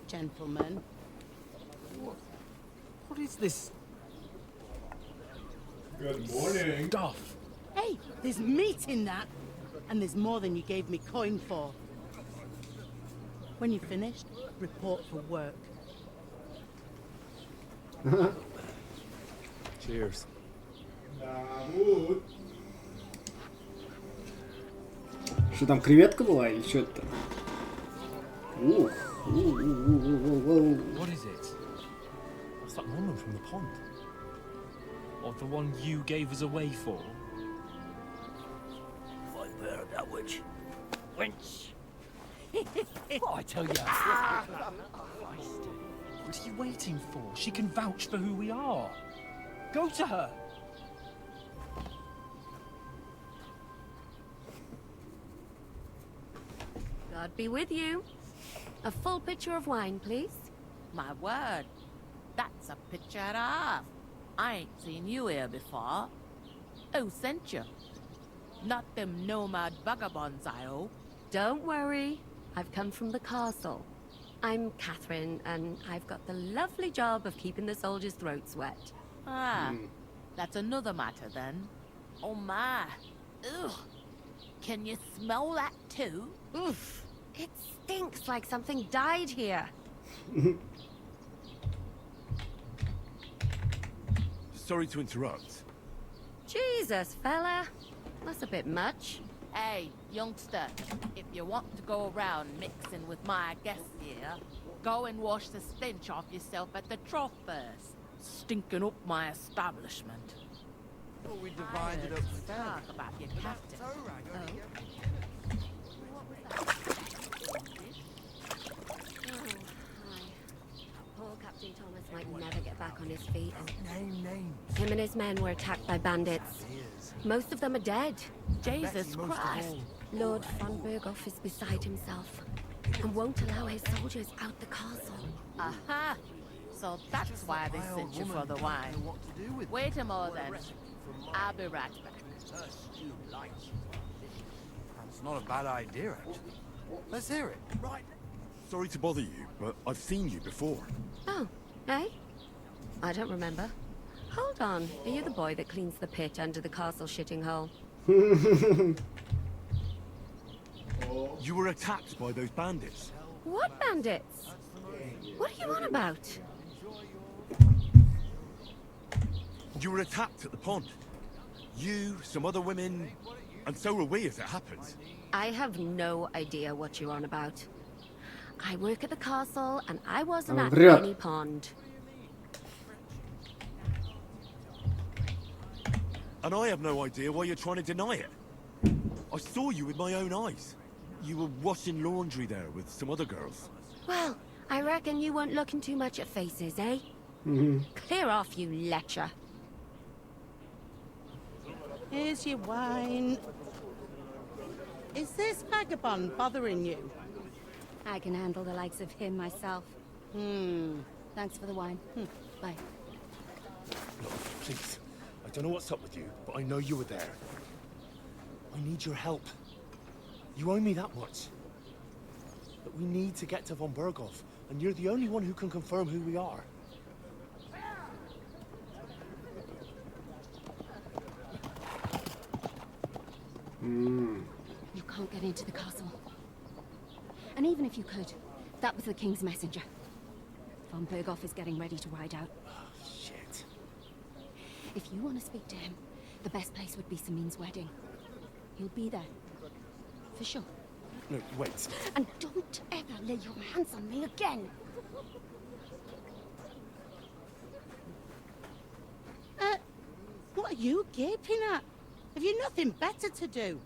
Gentlemen. What is this Good morning. stuff? Hey, there's meat in that. And there's more than you gave me coin for. When you're finished, report for work. Cheers. Что там, креветка была или что это? Ух. What is it? That's that woman from the pond. Or the one you gave us away for. Fight better that witch. Wench! What I tell you? What are you waiting for? She can vouch for who we are. Go to her. God be with you. A full pitcher of wine, please. My word. That's a picture and a half. I ain't seen you here before. Who sent you? Not them nomad vagabonds, I hope. Don't worry. I've come from the castle. I'm Catherine, and I've got the lovely job of keeping the soldiers' throats wet. Ah, that's another matter then. Oh my. Ugh. Can you smell that too? Oof. It stinks like something died here. Sorry to interrupt. Jesus, fella. That's a bit much. Hey, youngster, if you want to go around mixing with my guests here, go and wash the stench off yourself at the trough first. Stinking up my establishment. Thought we divided up the Talk about your captain. Poor Captain Thomas might never get back on his feet. Him and his men were attacked by bandits. Most of them are dead. Jesus Christ. Lord von Berghoff is beside himself and won't allow his soldiers out the castle. Aha! So that's why they sent you for the wine. Wait a moment. I'll be right back. That's not a bad idea, actually. Let's hear it. Right. Sorry to bother you, but I've seen you before. Oh, eh? I don't remember. Hold on. Are you the boy that cleans the pit under the castle shitting hole? You were attacked by those bandits. What bandits? What are you on about? You were attacked at the pond. You, some other women, and so were we as it happens. I have no idea what you're on about. I work at the castle, and I wasn't at any pond. And I have no idea why you're trying to deny it. I saw you with my own eyes. You were washing laundry there with some other girls. Well, I reckon you weren't looking too much at faces, eh? Clear off, you lecher. Here's your wine. Is this vagabond bothering you? I can handle the likes of him myself. Thanks for the wine. Bye. Look, please. I don't know what's up with you, but I know you were there. I need your help. You owe me that much. But we need to get to von Berghoff, and you're the only one who can confirm who we are. You can't get into the castle. And even if you could, that was the King's messenger. Von Berghoff is getting ready to ride out. Oh, shit. If you want to speak to him, the best place would be Samin's wedding. He'll be there. For sure. No, wait. And don't ever lay your hands on me again. What are you gaping at? Have you nothing better to do?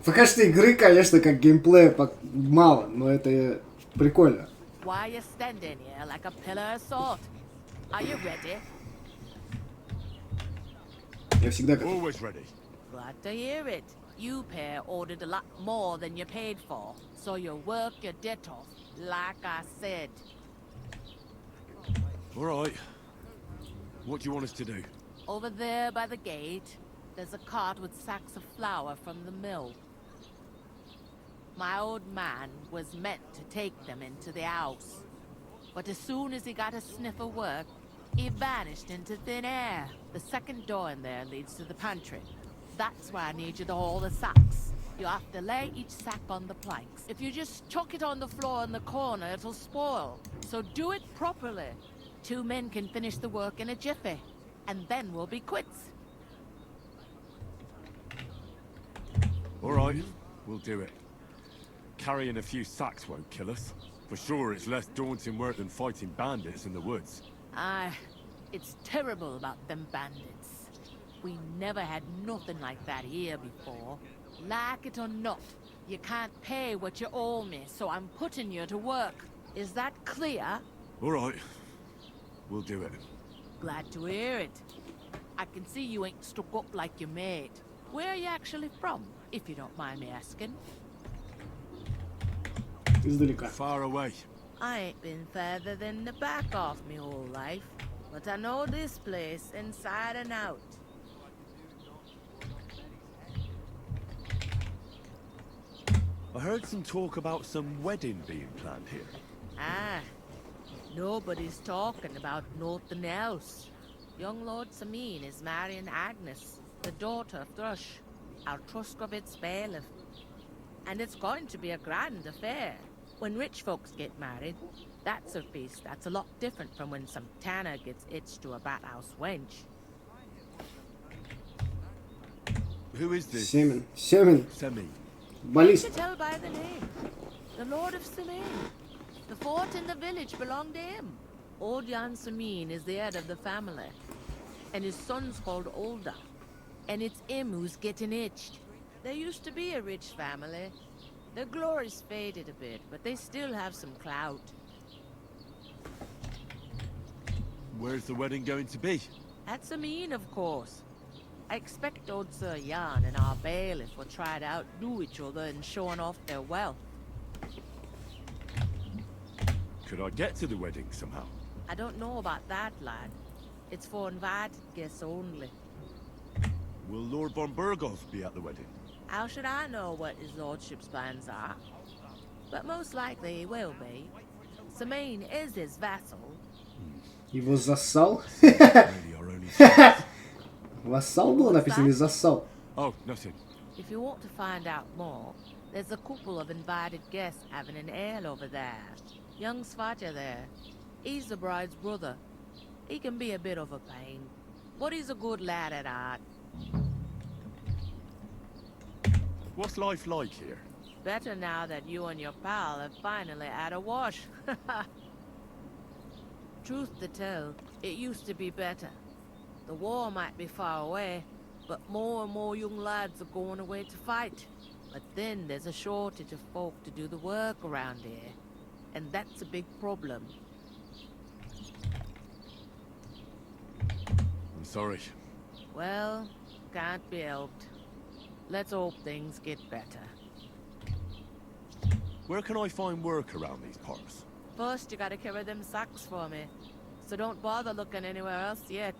Пока что игры, конечно, как геймплея мало, но это прикольно. Why you standing here like a pillar of salt? Are you ready? Я всегда готов. Always ready. Glad to hear it. You pair ordered a lot more than you paid for, so you work your debt off, like I said. All right. What do you want us to do? Over there by the gate, there's a cart with sacks of flour from the mill. My old man was meant to take them into the house. But as soon as he got a sniff of work, he vanished into thin air. The second door in there leads to the pantry. That's why I need you to haul the sacks. You have to lay each sack on the planks. If you just chuck it on the floor in the corner, it'll spoil. So do it properly. 2 men can finish the work in a jiffy. And then we'll be quits. All right, we'll do it. Carrying a few sacks won't kill us. For sure, it's less daunting work than fighting bandits in the woods. Aye, it's terrible about them bandits. We never had nothing like that here before. Like it or not, you can't pay what you owe me, so I'm putting you to work. Is that clear? All right, we'll do it. Glad to hear it. I can see you ain't stuck up like your mate. Where are you actually from, if you don't mind me asking? Издалека. Far away. I ain't been further than the back of me whole life, but I know this place inside and out. I heard some talk about some wedding being planned here. Ah, nobody's talking about nothing else. Young Lord Samin is marrying Agnes, the daughter of Thrush, our Truscovit's bailiff. And it's going to be a grand affair. When rich folks get married, that's a feast that's a lot different from when some tanner gets hitched to a bathhouse wench. Who is this? Семен. Semi. You Баллист. should tell by the name. The Lord of Samin. The fort in the village belonged to him. Old Jan Samin is the head of the family. And his son's called Olda. And it's him who's getting hitched. There used to be a rich family. Their glory's faded a bit, but they still have some clout. Where's the wedding going to be? At Samin, of course. I expect old Sir Jan and our bailiff will try to outdo each other in showing off their wealth. Could I get to the wedding somehow? I don't know about that, lad. It's for invited guests only. Will Lord von Burgos be at the wedding? How should I know what his lordship's plans are? But most likely he will be. Samine is his vassal. Его зассал? Вассал было написано или зассал? Oh, nothing. If you want to find out more, there's a couple of invited guests having an ale over there. Young Svaja there. He's the bride's brother. He can be a bit of a pain, but he's a good lad at heart. What's life like here? Better now that you and your pal have finally had a wash. Truth to tell, it used to be better. The war might be far away, but more and more young lads are going away to fight. But then there's a shortage of folk to do the work around here, and that's a big problem. I'm sorry. Well, can't be helped. Let's hope things get better. Where can I find work around these parts? First, you gotta carry them sacks for me, so don't bother looking anywhere else yet.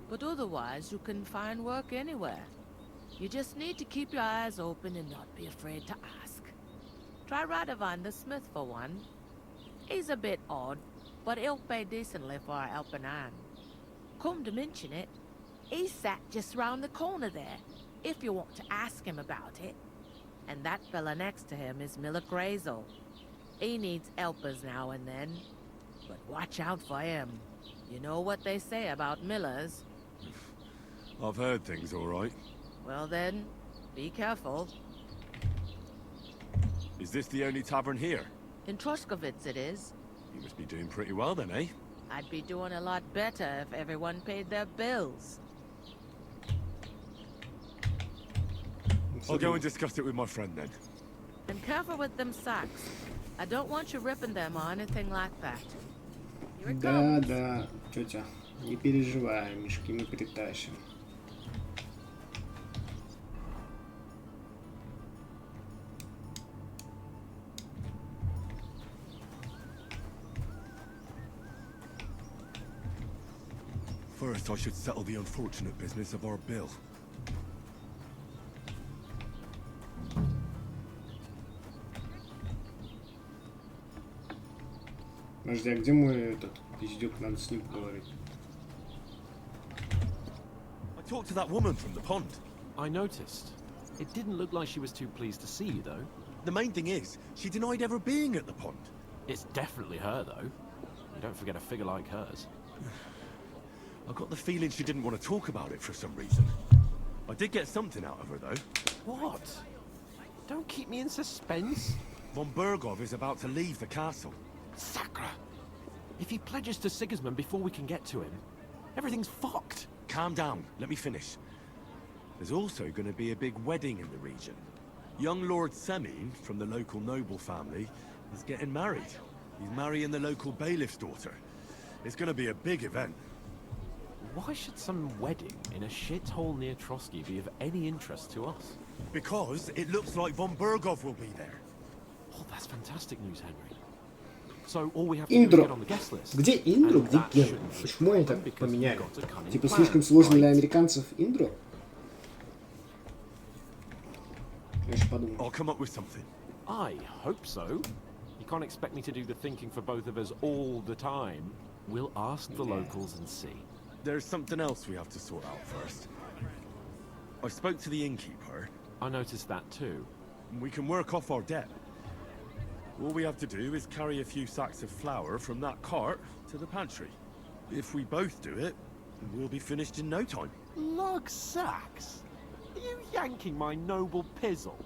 But otherwise, you can find work anywhere. You just need to keep your eyes open and not be afraid to ask. Try Radovan the smith for one. He's a bit odd, but he'll pay decently for a helping hand. Come to mention it, he's sat just round the corner there, if you want to ask him about it. And that fella next to him is Miller Grazel. He needs helpers now and then, but watch out for him. You know what they say about Millers. I've heard things all right. Well then, be careful. Is this the only tavern here? In Troskovitz it is. You must be doing pretty well then, eh? I'd be doing a lot better if everyone paid their bills. I'll go and discuss it with my friend then. And careful with them sacks. I don't want you ripping them or anything like that. Here it comes. Да, тетя, не переживай, мешки мы притащим. First, I should settle the unfortunate business of our bill. Подожди, а где мой этот пиздюк? Надо с ним поговорить. I talked to that woman from the pond. I noticed. It didn't look like she was too pleased to see you, though. The main thing is, she denied ever being at the pond. It's definitely her, though. You don't forget a figure like hers. I got the feeling she didn't want to talk about it for some reason. I did get something out of her, though. What? Don't keep me in suspense. Von Burgov is about to leave the castle. Sacra! If he pledges to Sigismund before we can get to him, everything's fucked. Calm down, let me finish. There's also going to be a big wedding in the region. Young Lord Semine, from the local noble family, is getting married. He's marrying the local bailiff's daughter. It's going to be a big event. Why should some wedding in a shithole near Trotsky be of any interest to us? Because it looks like von Burgov will be there. Oh, that's fantastic news, Henry. So all we have to do is get on the guest list. Где интро, где Генри? Почему они так поменяли? Типа слишком сложно для американцев интро? Я же подумал. I'll come up with something. I hope so. You can't expect me to do the thinking for both of us all the time. We'll ask the locals and see. There's something else we have to sort out first. I spoke to the innkeeper. I noticed that too. We can work off our debt. All we have to do is carry a few sacks of flour from that cart to the pantry. If we both do it, we'll be finished in no time. Lug sacks? Are you yanking my noble pizzle?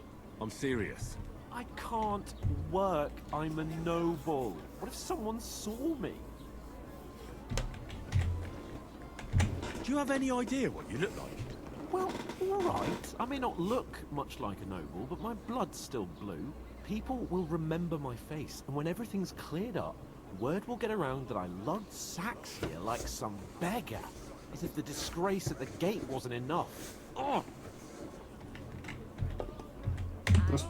I'm serious. I can't work. I'm a noble. What if someone saw me? Do you have any idea what you look like? Well, all right. I may not look much like a noble, but my blood's still blue. People will remember my face, and when everything's cleared up, word will get around that I lugged sacks here like some beggar, as if the disgrace at the gate wasn't enough. Oh!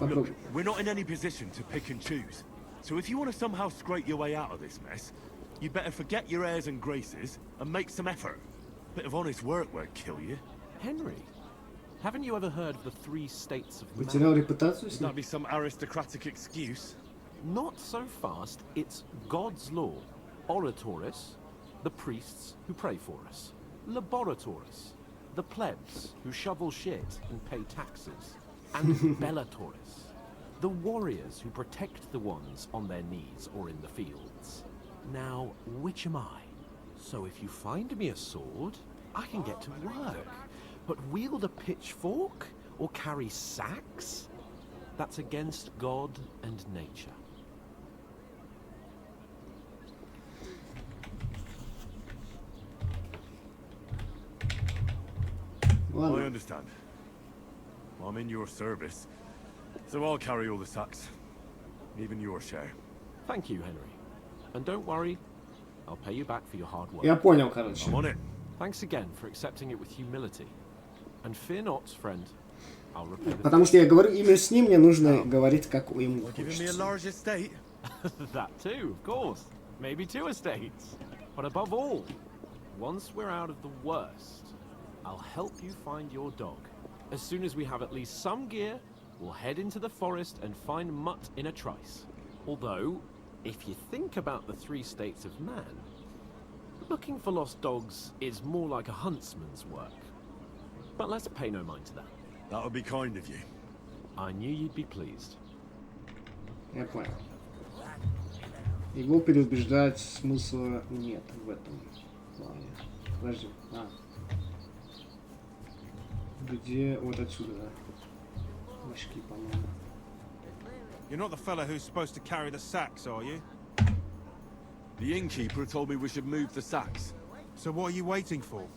Look, we're not in any position to pick and choose. So if you want to somehow scrape your way out of this mess, you better forget your airs and graces and make some effort. Bit of honest work won't kill you. Henry, haven't you ever heard of the 3 states of Потерял man? репутацию с Would ним? that be some aristocratic excuse? Not so fast. It's God's law. Oratoris, the priests who pray for us. Laboratoris, the plebs who shovel shit and pay taxes. And Bellatoris, the warriors who protect the ones on their knees or in the fields. Now, which am I? So if you find me a sword, I can get to work. But wield a pitchfork or carry sacks? That's against God and nature. I understand. I'm in your service, so I'll carry all the sacks, even your share. Thank you, Henry. And don't worry, I'll pay you back for your hard work. Я понял, короче. I'm on it. Thanks again for accepting it with humility. And fear not, friend. I'll repay the Потому что я говорю, именно с ним мне нужно говорить, как ему Giving me a хочется. large estate? That too, of course. Maybe 2 estates. But above all, once we're out of the worst, I'll help you find your dog. As soon as we have at least some gear, we'll head into the forest and find Mutt in a trice. Although, if you think about the 3 states of man, looking for lost dogs is more like a huntsman's work. But let's pay no mind to that. That would be kind of you. I knew you'd be pleased. Я понял. Его переубеждать смысла нет в этом плане. Подожди. Где? Вот отсюда, да. Мешки, по-моему. You're not the fella who's supposed to carry the sacks, are you? The innkeeper told me we should move the sacks. So what are you waiting for?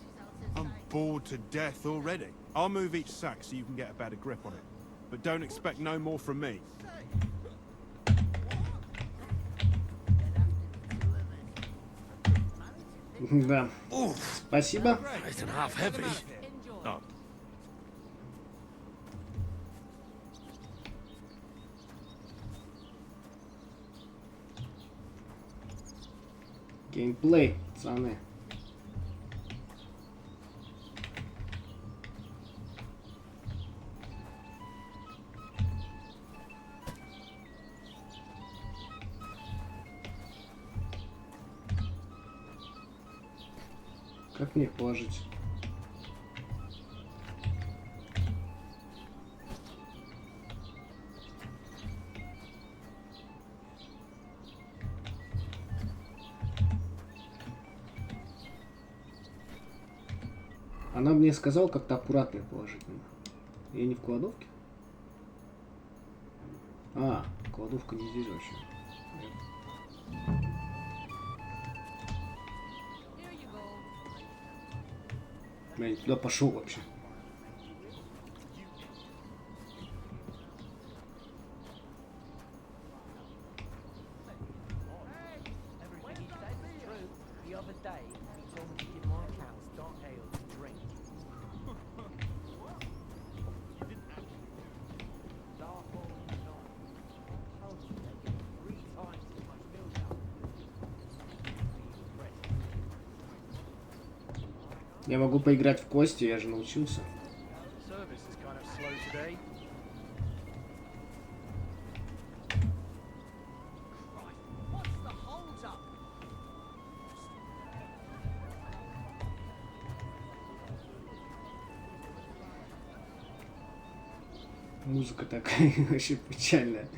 I'm bored to death already. I'll move each sack so you can get a better grip on it. But don't expect no more from me. Да. Спасибо. It's half heavy. Oh. Геймплей, пацаны. Как мне их положить? Она мне сказала, как-то аккуратно их положить надо. Я не в кладовке? А, кладовка не здесь вообще. Я не туда пошел вообще. Я могу поиграть в кости, я же научился. Музыка такая вообще печальная.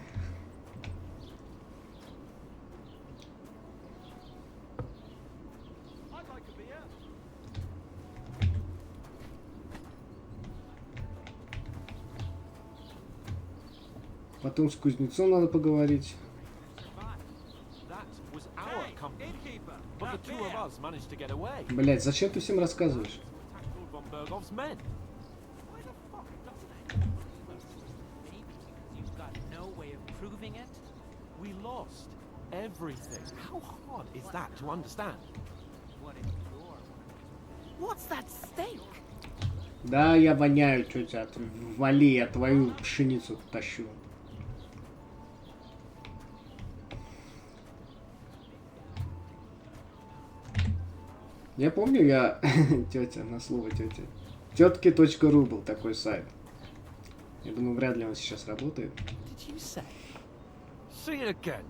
Потом с кузнецом надо поговорить. Блять, зачем ты всем рассказываешь? Да, я воняю, тетя. Вали, я твою пшеницу тащу. Я помню, я... Тетя, на слово тетя. Тетки.ру был такой сайт. Я думаю, вряд ли он сейчас работает. Did you say? Say it again.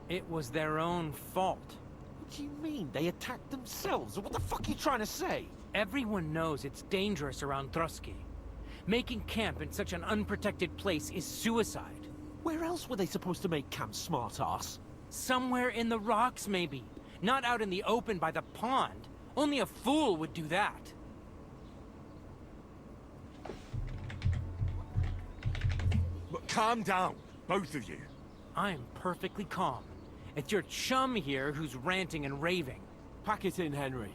It was their own fault. What do you mean? They attacked themselves? What the fuck are you trying to say? Everyone knows it's dangerous around Trusky. Making camp in such an unprotected place is suicide. Where else were they supposed to make camp, smart-ass? Somewhere in the rocks, maybe. Not out in the open by the pond. Only a fool would do that. But calm down, both of you. I'm perfectly calm. It's your chum here who's ranting and raving. Pack it in, Henry.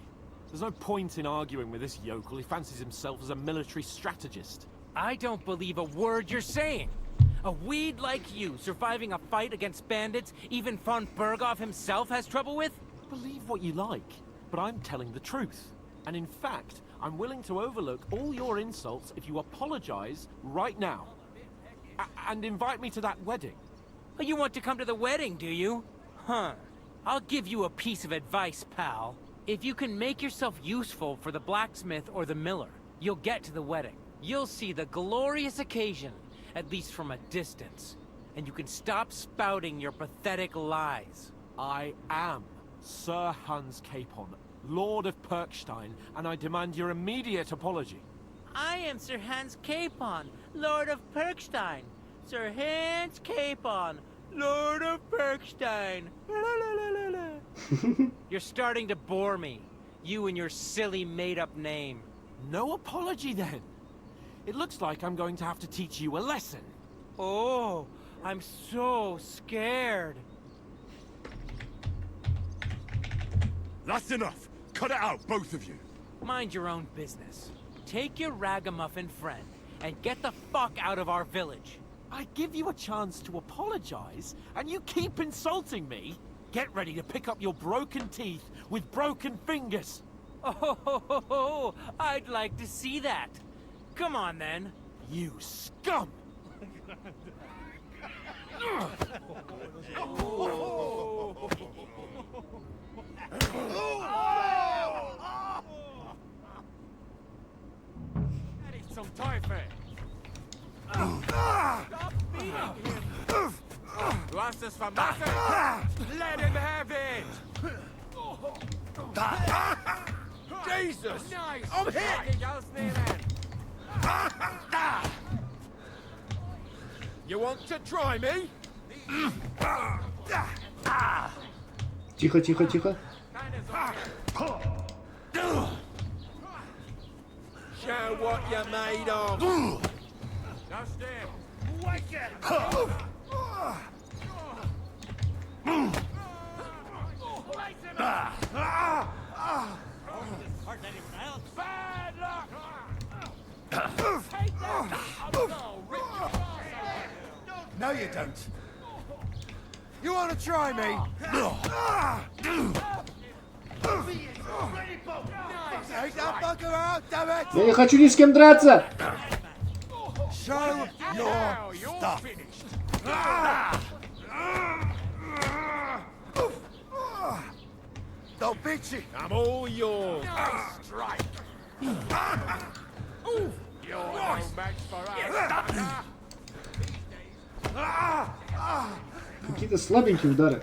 There's no point in arguing with this yokel. He fancies himself as a military strategist. I don't believe a word you're saying. A weed like you surviving a fight against bandits even von Berghoff himself has trouble with? Believe what you like, but I'm telling the truth. And in fact, I'm willing to overlook all your insults if you apologize right now. And invite me to that wedding. Oh, you want to come to the wedding, do you? Huh. I'll give you a piece of advice, pal. If you can make yourself useful for the blacksmith or the miller, you'll get to the wedding. You'll see the glorious occasion, at least from a distance. And you can stop spouting your pathetic lies. I am Sir Hans Capon, Lord of Perkstein, and I demand your immediate apology. I am Sir Hans Capon, Lord of Perkstein. Sir Hans Capon, Lord of Perkstein. You're starting to bore me. You and your silly made-up name. No apology, then. It looks like I'm going to have to teach you a lesson. Oh, I'm so scared. That's enough. Cut it out, both of you. Mind your own business. Take your ragamuffin friend and get the fuck out of our village. I give you a chance to apologize, and you keep insulting me? Get ready to pick up your broken teeth with broken fingers. Oh, I'd like to see that. Come on, then. You scum! That is some typhoid. Stop beating him! You asked us for nothing? Let him have it! Jesus! Nice! I'm hit! You want to try me? Тихо, тихо, тихо. Show what you're made of. Just it. Wake it! Bad luck! Take that! No, you don't. You want to try me? Take that fucker out, damn it! Я не хочу ни с кем драться! Show your stuff. They'll beat you. I'm all yours. Nice strike. You're no match for us. Какие-то слабенькие удары.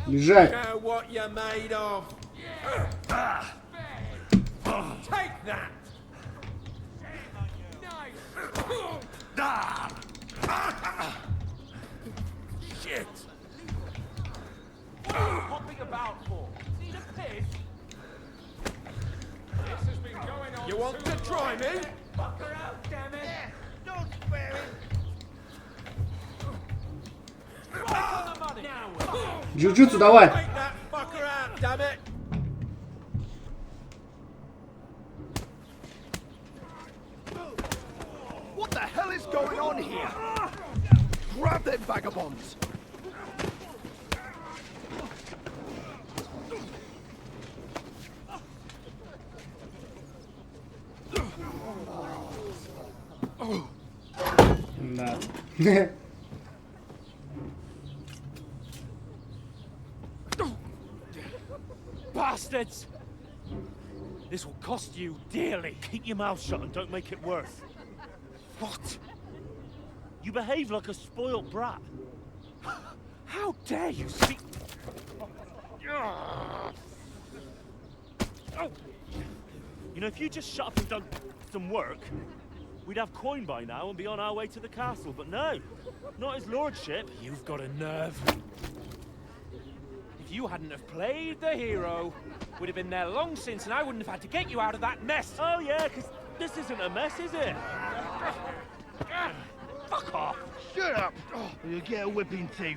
Лежать. Show what you're made of. Take that. Shit. What are you hopping about for? Need a piss? This has been going on. You want to try me? Fuck her out, damn it! Don't spare him. Right on the money! Now Джиу-джитсу давай. Take that fucker out, damn it. What the hell is going on here? Grab them vagabonds! Да. bastards! This will cost you dearly. Keep your mouth shut and don't make it worse. What? You behave like a spoiled brat. How dare you speak? Oh. You know, if you just shut up and done some work, we'd have coin by now and be on our way to the castle. But no, not his lordship. You've got a nerve. If you hadn't have played the hero, we'd have been there long since, and I wouldn't have had to get you out of that mess. Oh yeah, because this isn't a mess, is it? Fuck off! Shut up! You'll get a whipping too.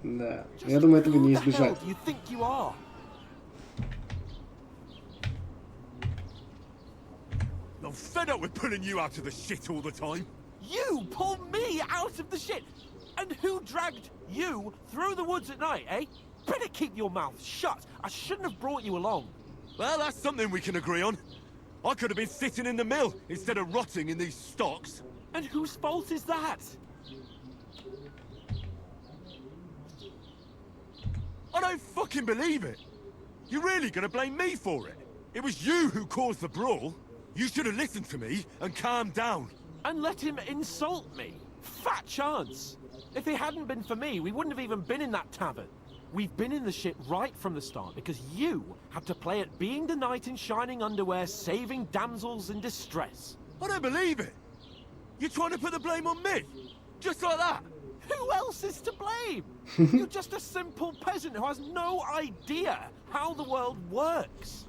Да, я думаю, этого не избежать. You think you are? I'm fed up with pulling you out of the shit all the time. You pull me out of the shit? And who dragged you through the woods at night, eh? Better keep your mouth shut. I shouldn't have brought you along. Well, that's something we can agree on. I could have been sitting in the mill instead of rotting in these stocks. And whose fault is that? I don't fucking believe it. You're really gonna blame me for it? It was you who caused the brawl. You should have listened to me and calmed down. And let him insult me. Fat chance. If it hadn't been for me, we wouldn't have even been in that tavern. We've been in the shit right from the start because you had to play at being the knight in shining underwear, saving damsels in distress. I don't believe it. You're trying to put the blame on me? Just like that? Who else is to blame? You're just a simple peasant who has no idea how the world works.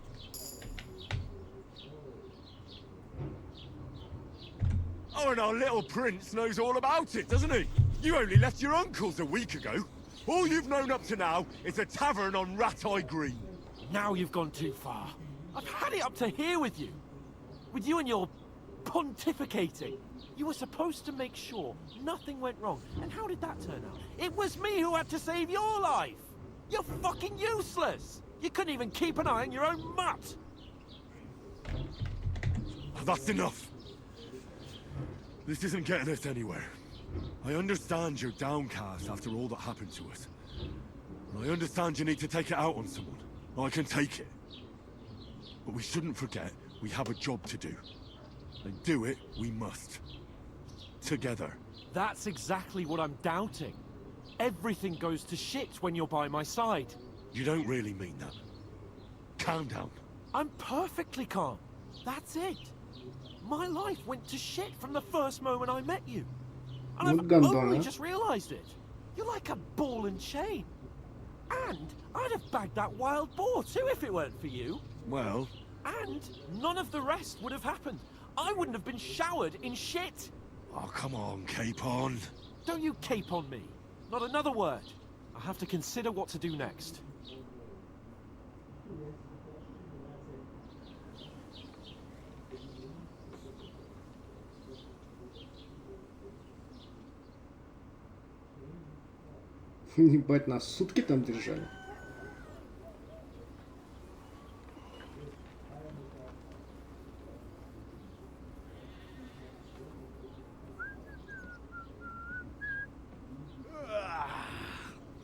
Oh, and our little prince knows all about it, doesn't he? You only left your uncle's a week ago. All you've known up to now is a tavern on Rat Eye Green. Now you've gone too far. I've had it up to here with you. With you and your pontificating. You were supposed to make sure nothing went wrong. And how did that turn out? It was me who had to save your life. You're fucking useless. You couldn't even keep an eye on your own mutt. That's enough. This isn't getting us anywhere. I understand you're downcast after all that happened to us. And I understand you need to take it out on someone. I can take it. But we shouldn't forget we have a job to do. And do it we must. Together. That's exactly what I'm doubting. Everything goes to shit when you're by my side. You don't really mean that. Calm down. I'm perfectly calm. That's it. My life went to shit from the first moment I met you. And I've only just realized it. You're like a ball and chain. And I'd have bagged that wild boar too if it weren't for you. Well... And none of the rest would have happened. I wouldn't have been showered in shit. Oh, come on, Capon. Don't you cape on me. Not another word. I have to consider what to do next. Ебать, нас сутки там держали.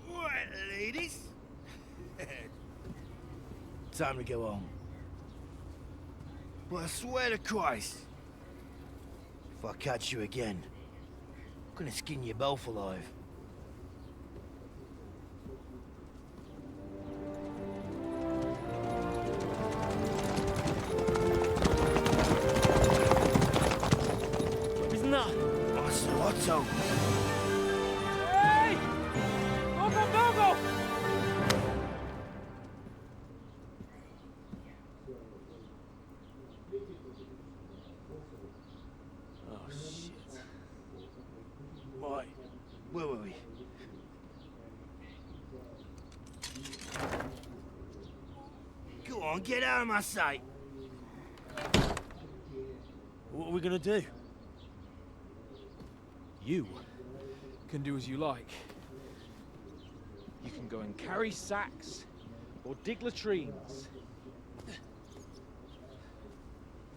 Right, ladies. Time to go home. But I swear to Christ, if I catch you again, I'm gonna skin you both alive. Otto. Hey! Go, go, go, go! Oh, shit. Right, where were we? Go on, get out of my sight. What are we gonna do? You can do as you like. You can go and carry sacks or dig latrines.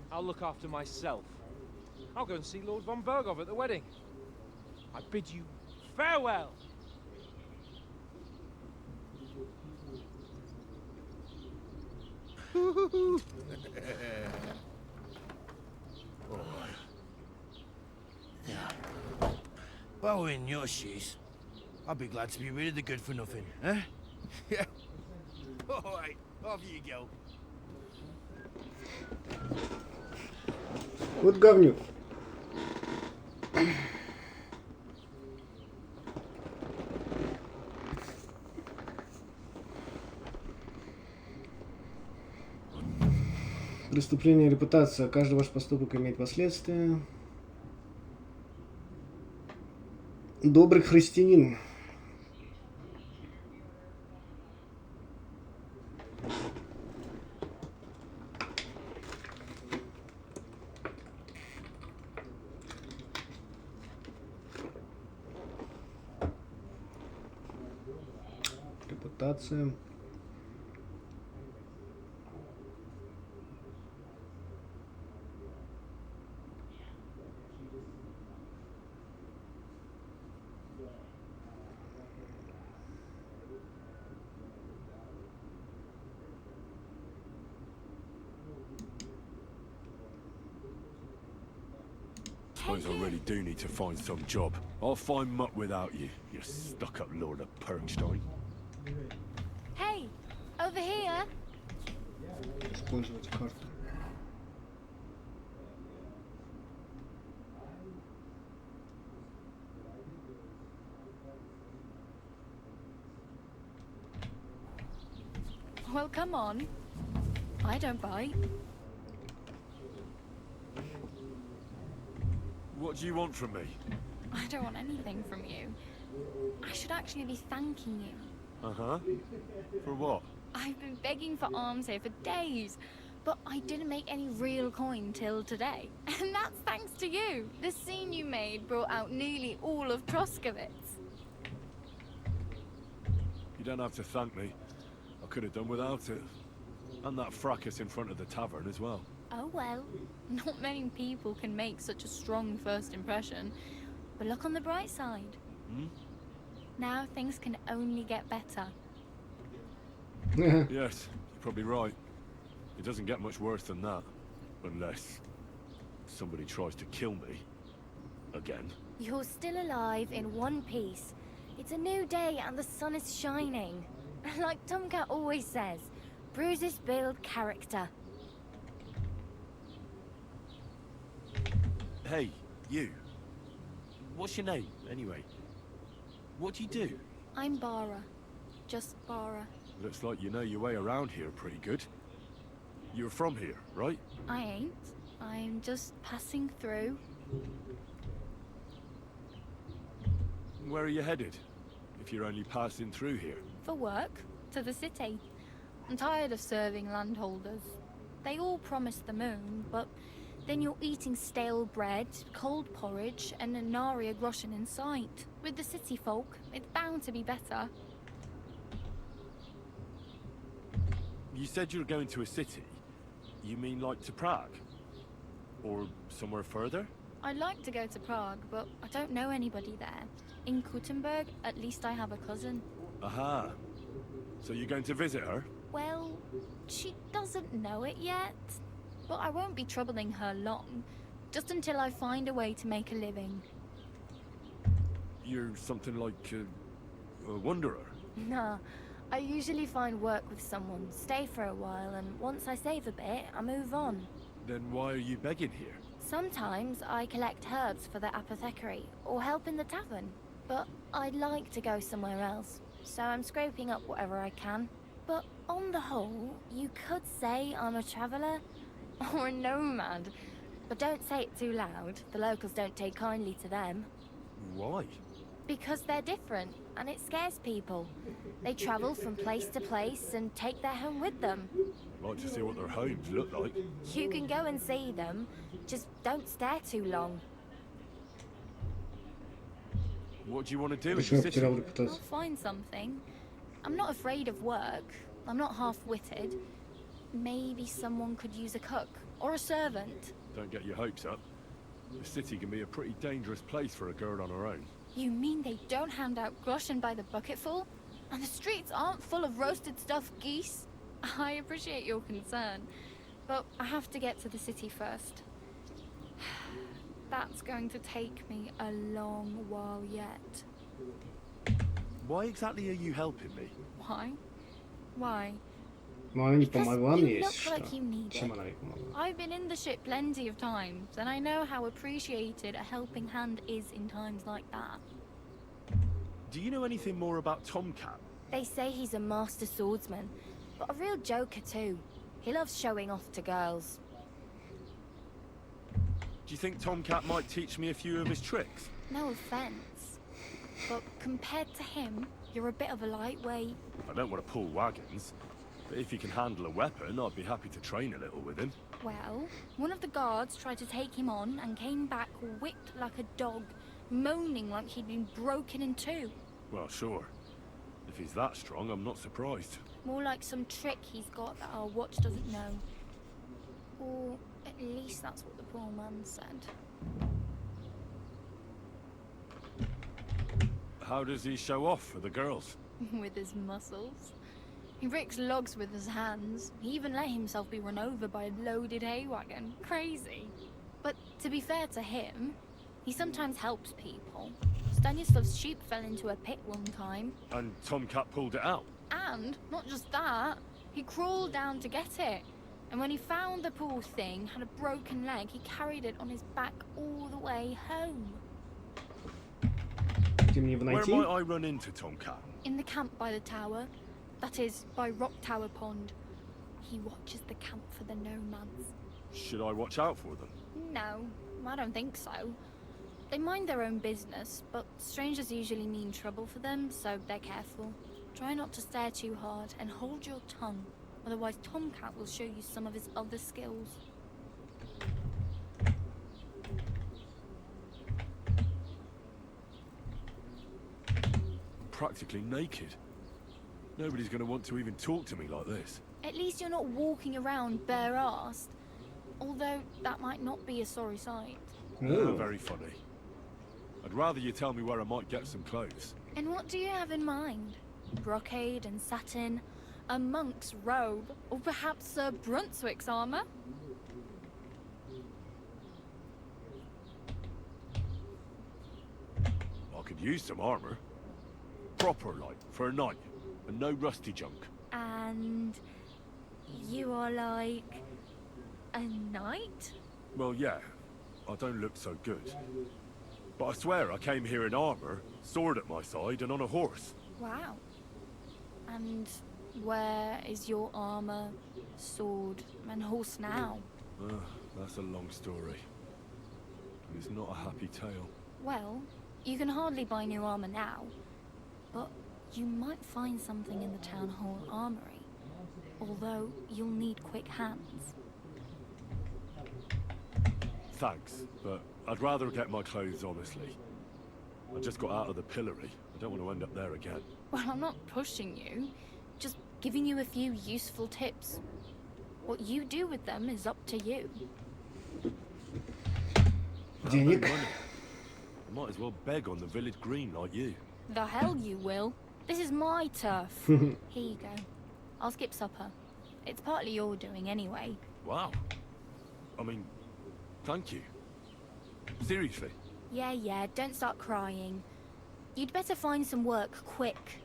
I'll look after myself. I'll go and see Lord von Bergov at the wedding. I bid you Farewell. If I were in your shoes, I'd be glad to be rid of the good for nothing, eh? Yeah. Alright, off you go. Вот говнюк. Преступление, репутация. Каждый ваш поступок имеет последствия. Добрый христианин. Репутация. Suppose I really do need to find some job. I'll find muck without you, you stuck-up Lord of Perkstein. Hey, over here. Использовать карту. Well, come on. I don't bite. What do you want from me? I don't want anything from you. I should actually be thanking you. Uh-huh. For what? I've been begging for alms here for days, but I didn't make any real coin till today. And that's thanks to you. The scene you made brought out nearly all of Troskowitz. You don't have to thank me. I could have done without it. And that fracas in front of the tavern as well. Oh well, not many people can make such a strong first impression. But look on the bright side. Hmm? Now things can only get better. Yes, you're probably right. It doesn't get much worse than that. Unless somebody tries to kill me. Again. You're still alive in one piece. It's a new day and the sun is shining. Like Tomcat always says, bruises build character. Hey, you. What's your name, anyway? What do you do? I'm Bara. Just Bara. Looks like you know your way around here pretty good. You're from here, right? I ain't. I'm just passing through. Where are you headed? If you're only passing through here. For work. To the city. I'm tired of serving landholders. They all promise the moon, but then you're eating stale bread, cold porridge, and a nary a groschen in sight. With the city folk, it's bound to be better. You said you were going to a city. You mean like to Prague? Or somewhere further? I'd like to go to Prague, but I don't know anybody there. In Kuttenberg, at least I have a cousin. Aha. So you're going to visit her? Well, she doesn't know it yet. But I won't be troubling her long. Just until I find a way to make a living. You're something like a wanderer? Nah, I usually find work with someone, stay for a while, and once I save a bit, I move on. Then why are you begging here? Sometimes I collect herbs for the apothecary, or help in the tavern. But I'd like to go somewhere else, so I'm scraping up whatever I can. But on the whole, you could say I'm a traveller, or a nomad. But don't say it too loud, the locals don't take kindly to them. Why? Because they're different, and it scares people. They travel from place to place and take their home with them. I'd like to see what their homes look like. You can go and see them, just don't stare too long. What do you want to do in the city? I'll find something. I'm not afraid of work. I'm not half-witted. Maybe someone could use a cook or a servant. Don't get your hopes up. The city can be a pretty dangerous place for a girl on her own. You mean they don't hand out groschen by the bucketful? And the streets aren't full of roasted stuffed geese? I appreciate your concern, but I have to get to the city first. That's going to take me a long while yet. Why exactly are you helping me? Why? Why? Но она не Because помогла you мне, look если like что. you need Чем it. она ей помогла? I've been in the ship plenty of times, and I know how appreciated a helping hand is in times like that. Do you know anything more about Tomcat? They say he's a master swordsman, but a real joker too. He loves showing off to girls. Do you think Tomcat might teach me a few of his tricks? No offense, but compared to him, you're a bit of a lightweight. I don't want to pull wagons, but if he can handle a weapon, I'd be happy to train a little with him. Well, one of the guards tried to take him on and came back whipped like a dog, moaning like he'd been broken in two. Well, sure. If he's that strong, I'm not surprised. More like some trick he's got that our watch doesn't know. Or at least that's what the poor man said. How does he show off for the girls? With his muscles. He ricks logs with his hands. He even let himself be run over by a loaded hay wagon. Crazy. But to be fair to him, he sometimes helps people. Stanislav's sheep fell into a pit one time. And Tomcat pulled it out? And, not just that, he crawled down to get it. And when he found the poor thing had a broken leg, he carried it on his back all the way home. Where might I run into Tomcat? In the camp by the tower. That is, by Rock Tower Pond. He watches the camp for the nomads. Should I watch out for them? No, I don't think so. They mind their own business, but strangers usually mean trouble for them, so they're careful. Try not to stare too hard and hold your tongue, otherwise Tomcat will show you some of his other skills. Practically naked. Nobody's going to want to even talk to me like this. At least you're not walking around bare-assed. Although, that might not be a sorry sight. Very funny. I'd rather you tell me where I might get some clothes. And what do you have in mind? Brocade and satin? A monk's robe? Or perhaps Sir Brunswick's armor? I could use some armor. Proper, like, for a night. And no rusty junk. And you are like a knight? Well, yeah. I don't look so good. But I swear I came here in armor, sword at my side, and on a horse. Wow. And where is your armor, sword, and horse now? That's a long story. And it's not a happy tale. Well, you can hardly buy new armor now, but you might find something in the town hall armory. Although you'll need quick hands. Thanks, but I'd rather get my clothes honestly. I just got out of the pillory. I don't want to end up there again. Well, I'm not pushing you, just giving you a few useful tips. What you do with them is up to you. Денег. I might as well beg on the village green like you. The hell you will. This is my turf. Here you go. I'll skip supper. It's partly your doing anyway. Wow. I mean, thank you. Seriously. Yeah, don't start crying. You'd better find some work quick.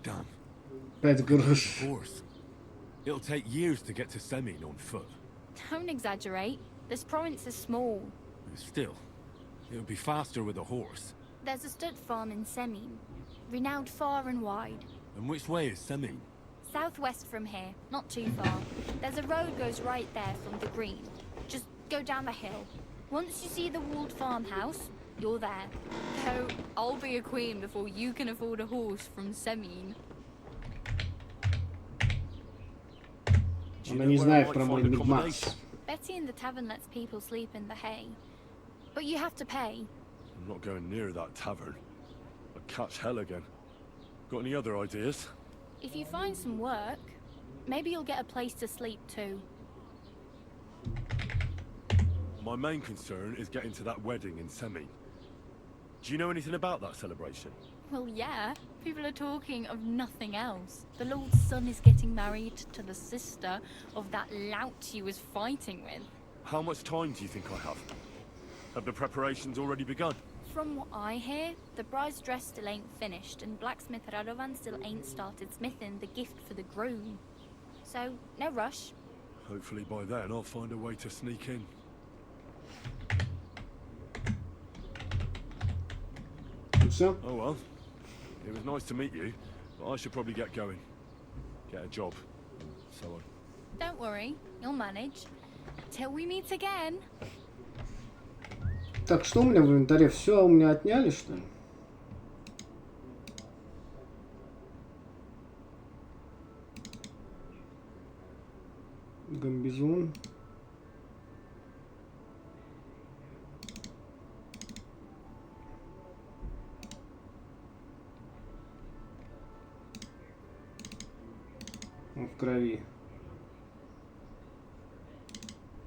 Damn. Пять грош. Horse. It'll take years to get to Semin on foot. Don't exaggerate. This province is small. Still, it'll be faster with a horse. There's a stud farm in Semin, renowned far and wide. And which way is Semin? Southwest from here, not too far. There's a road goes right there from the green. Just go down the hill. Once you see the walled farmhouse, you're there. Though I'll be a queen before you can afford a horse from Semin. Она не знает про мой мидмакс. Betty in the tavern lets people sleep in the hay. But you have to pay. I'm not going near that tavern. I'd catch hell again. Got any other ideas? If you find some work, maybe you'll get a place to sleep too. My main concern is getting to that wedding in Semi. Do you know anything about that celebration? Well, yeah. People are talking of nothing else. The Lord's son is getting married to the sister of that lout he was fighting with. How much time do you think I have? Have the preparations already begun? From what I hear, the bride's dress still ain't finished, and blacksmith Radovan still ain't started smithing the gift for the groom. So, no rush. Hopefully by then I'll find a way to sneak in. So? Oh well. It was nice to meet you, but I should probably get going. Get a job. So on. Don't worry, you'll manage. Till we meet again. Так, что у меня в инвентаре? Все у меня отняли, что ли? Гамбизон. Он в крови.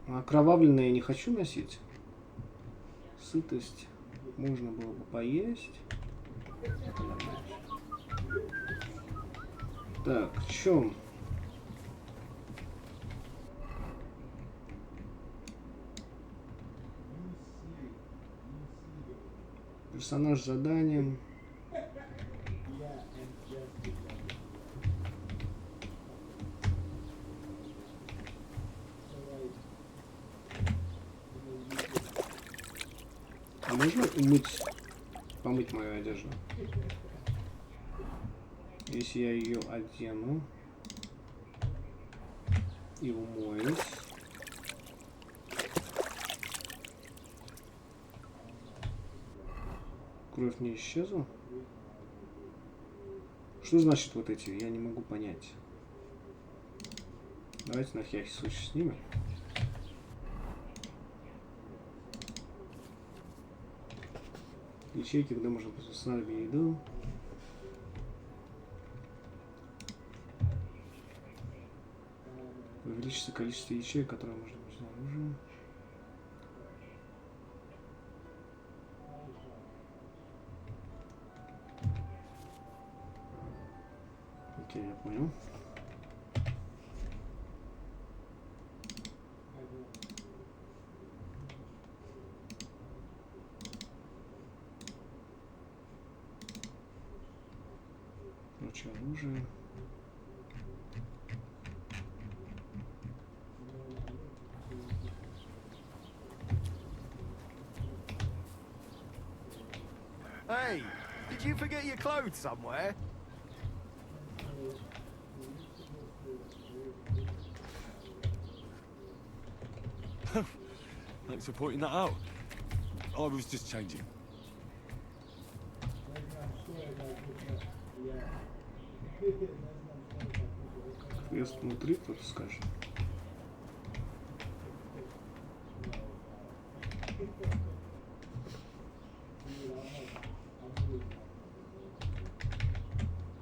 А окровавленное я не хочу носить. Сытость. Можно было бы поесть. Так, в чем? Персонаж с заданием. Можно умыть, помыть мою одежду? Если я ее одену и умоюсь. Кровь не исчезла? Что значит вот эти? Я не могу понять. Давайте на всякий случай снимем. Ячейки, где можно установить еду. Увеличится количество ячеек, которые можно взять оружие. Окей, я понял. Оружие. Hey, did you forget your clothes somewhere? Thanks for pointing that out. I was just changing. Квест внутри, кто-то скажет.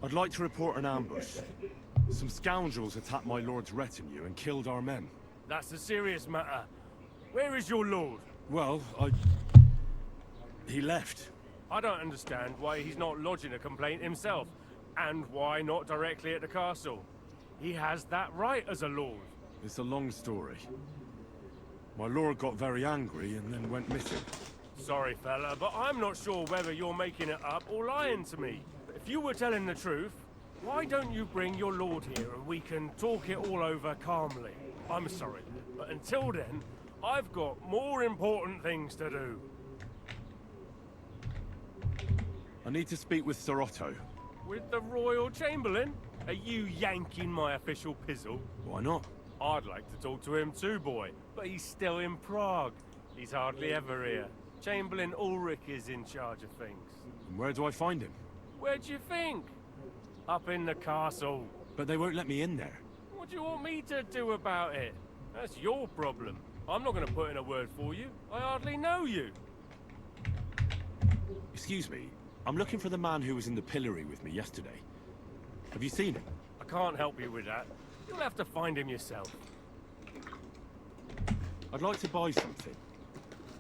I'd like to report an ambush. Some scoundrels attacked my lord's retinue and killed our men. That's a serious matter. Where is your lord? Well, he left. I don't understand why he's not lodging a complaint himself, and why not directly at the castle. He has that right as a lord. It's a long story. My lord got very angry and then went missing. Sorry, fella, but I'm not sure whether you're making it up or lying to me. But if you were telling the truth, why don't you bring your lord here and we can talk it all over calmly? I'm sorry, but until then, I've got more important things to do. I need to speak with Sir Otto. With the Royal Chamberlain? Are you yanking my official pizzle? Why not? I'd like to talk to him too, boy, but he's still in Prague. He's hardly ever here. Chamberlain Ulrich is in charge of things. And where do I find him? Where do you think? Up in the castle. But they won't let me in there. What do you want me to do about it? That's your problem. I'm not going to put in a word for you. I hardly know you. Excuse me. I'm looking for the man who was in the pillory with me yesterday. Have you seen him? I can't help you with that. You'll have to find him yourself. I'd like to buy something.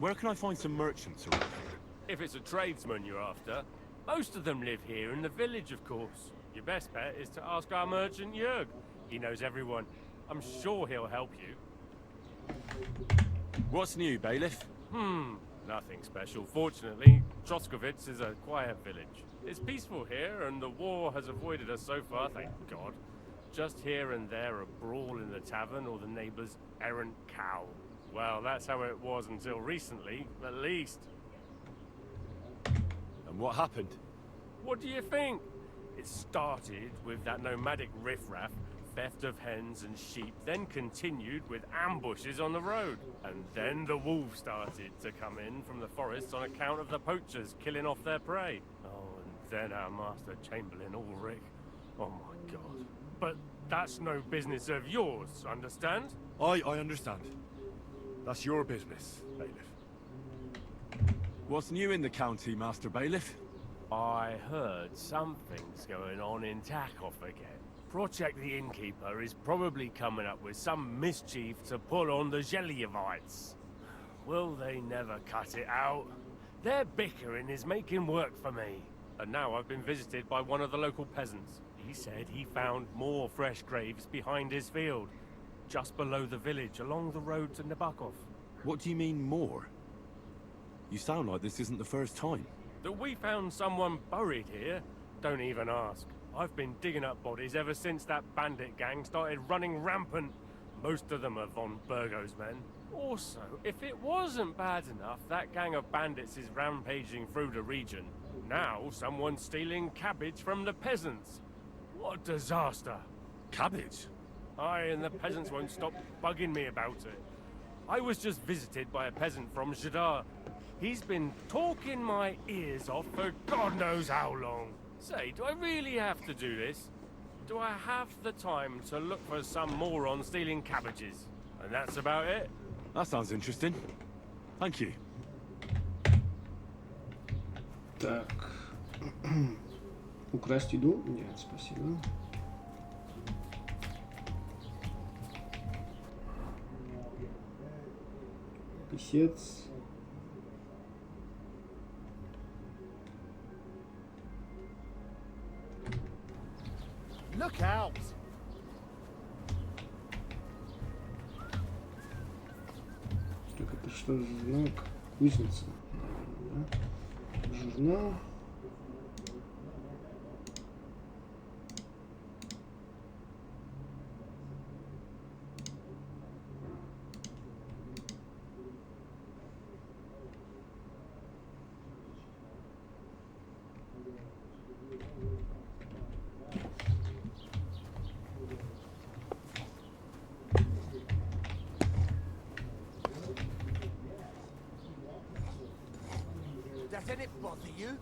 Where can I find some merchants around here? If it's a tradesman you're after, most of them live here in the village, of course. Your best bet is to ask our merchant Jörg. He knows everyone. I'm sure he'll help you. What's new, bailiff? Nothing special. Fortunately, Troskovitz is a quiet village. It's peaceful here, and the war has avoided us so far, thank God. Just here and there a brawl in the tavern or the neighbor's errant cow. Well, that's how it was until recently, at least. And what happened? What do you think? It started with that nomadic riffraff, theft of hens and sheep, then continued with ambushes on the road. And then the wolves started to come in from the forests on account of the poachers killing off their prey. Oh, and then our master Chamberlain Ulrich. Oh my God. But that's no business of yours, understand? I understand. That's your business, bailiff. What's new in the county, Master Bailiff? I heard something's going on in Takov again. Project the Innkeeper is probably coming up with some mischief to pull on the Zelievites. Will they never cut it out? Their bickering is making work for me. And now I've been visited by one of the local peasants. He said he found more fresh graves behind his field, just below the village, along the road to Nabokov. What do you mean, more? You sound like this isn't the first time. That we found someone buried here? Don't even ask. I've been digging up bodies ever since that bandit gang started running rampant. Most of them are von Burgo's men. Also, if it wasn't bad enough, that gang of bandits is rampaging through the region. Now someone's stealing cabbage from the peasants. What a disaster. Cabbage? Aye, and the peasants won't stop bugging me about it. I was just visited by a peasant from Jadar. He's been talking my ears off for God knows how long. Say, do I really have to do this? Do I have the time to look for some moron stealing cabbages? And that's about it? That sounds interesting. Thank you. Так. Украсть еду? Нет, спасибо. Писец. Look out! Так, это что за знак? Кузница. Да? Журнал. Doesn't it bother you?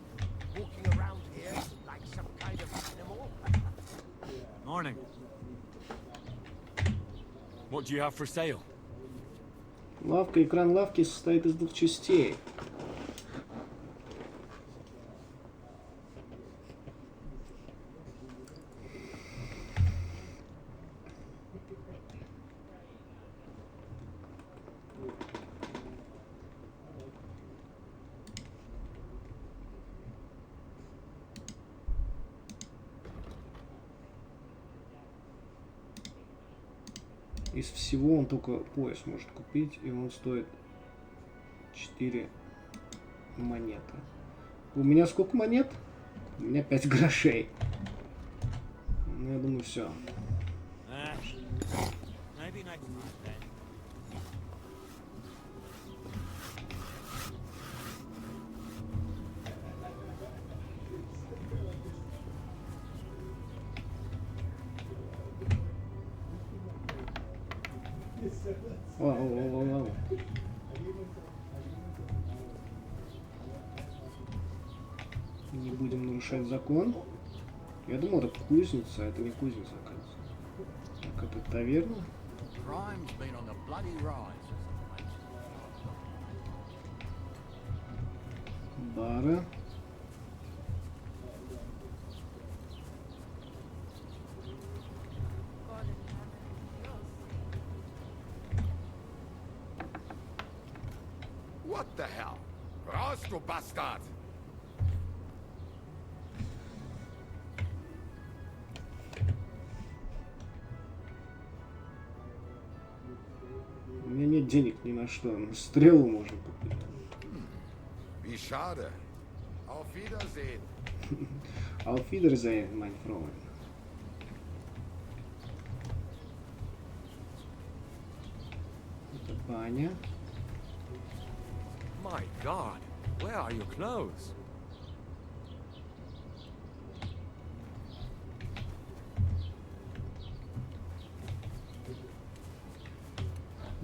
Walking around here like some kind of animal? Morning. What do you have for sale? Лавка, экран лавки состоит из двух частей. Из всего он только пояс может купить, и он стоит 4 монеты. У меня сколько монет? У меня 5 грошей. Ну, я думаю, все. Вау. Не будем нарушать закон. Я думал, это кузница, а это не кузница, оказывается. Так, это таверна. Бары. What the hell? Raus, du Bastard! У меня нет денег ни на что. Стрелу можно купить. Wie schade. Auf Wiedersehen. Auf Wiedersehen, mein Freund. Это баня. My God, where are your clothes?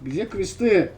Где квесты?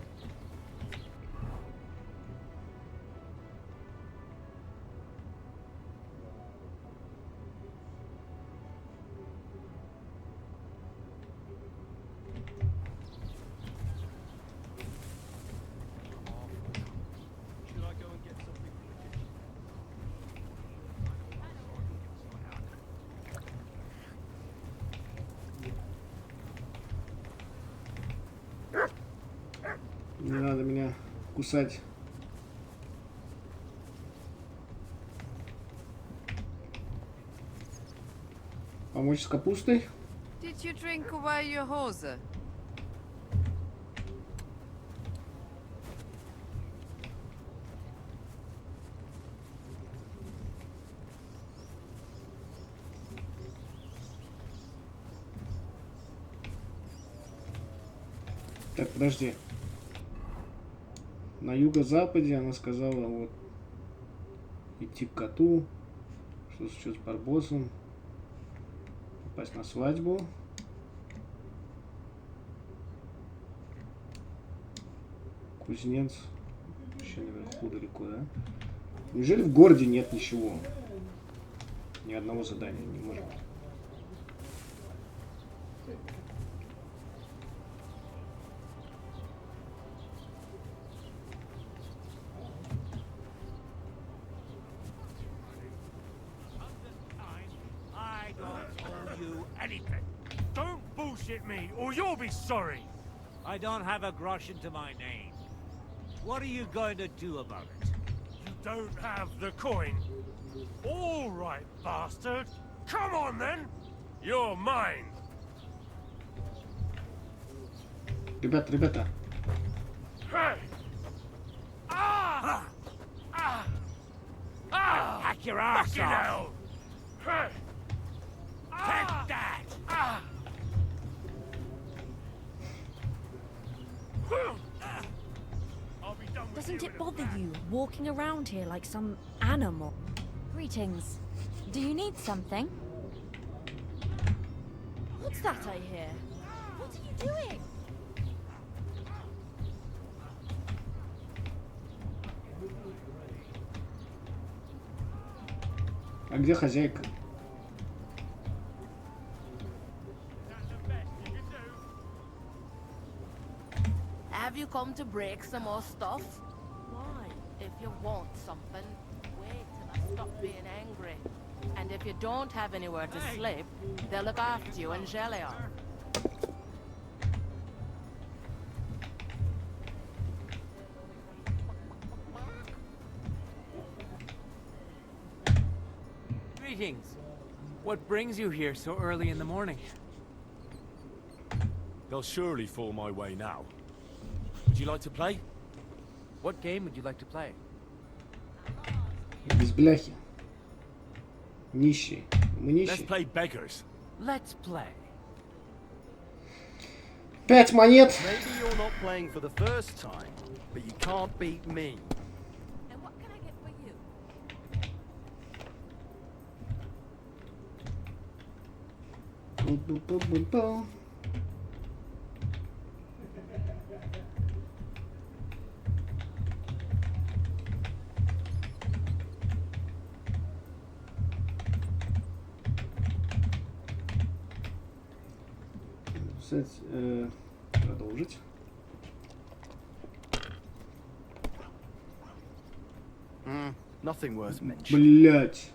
Не надо меня кусать. Помочь с капустой? Did you drink away your hose? Так, подожди. На юго-западе она сказала вот идти к коту, что сейчас с барбосом, попасть на свадьбу. Кузнец. Еще наверху далеко, да? Неужели в городе нет ничего? Ни одного задания не может быть. I don't owe you anything. Don't bullshit me, or you'll be sorry. I don't have a grosh into my name. What are you going to do about it? You don't have the coin. All right, bastard. Come on, then. You're mine. Ребята. Hey! Ah! Ah! Ah! Hack your ass Fucking off. hell! Hey! Take that! Ah! I'll be done with Doesn't you it in a bother minute. you walking around here like some animal? Greetings. Do you need something? What's that I hear? What are you doing? А где хозяйка? Have you come to break some more stuff? Why? If you want something, wait till I stop being angry. And if you don't have anywhere to sleep, they'll look after you in Gelion. Greetings. What brings you here so early in the morning? They'll surely fall my way now. Would you like to play? What game would you like to play? Без бляхи. Нищие. Мы Let's нищие. play beggars. Let's play. 5 монет. Maybe you're not playing for the first time, but you can't beat me. And what can I get for you? Пу-пу-пу-пу-пу. Написать, продолжить. Nothing worth mentioning. Блять.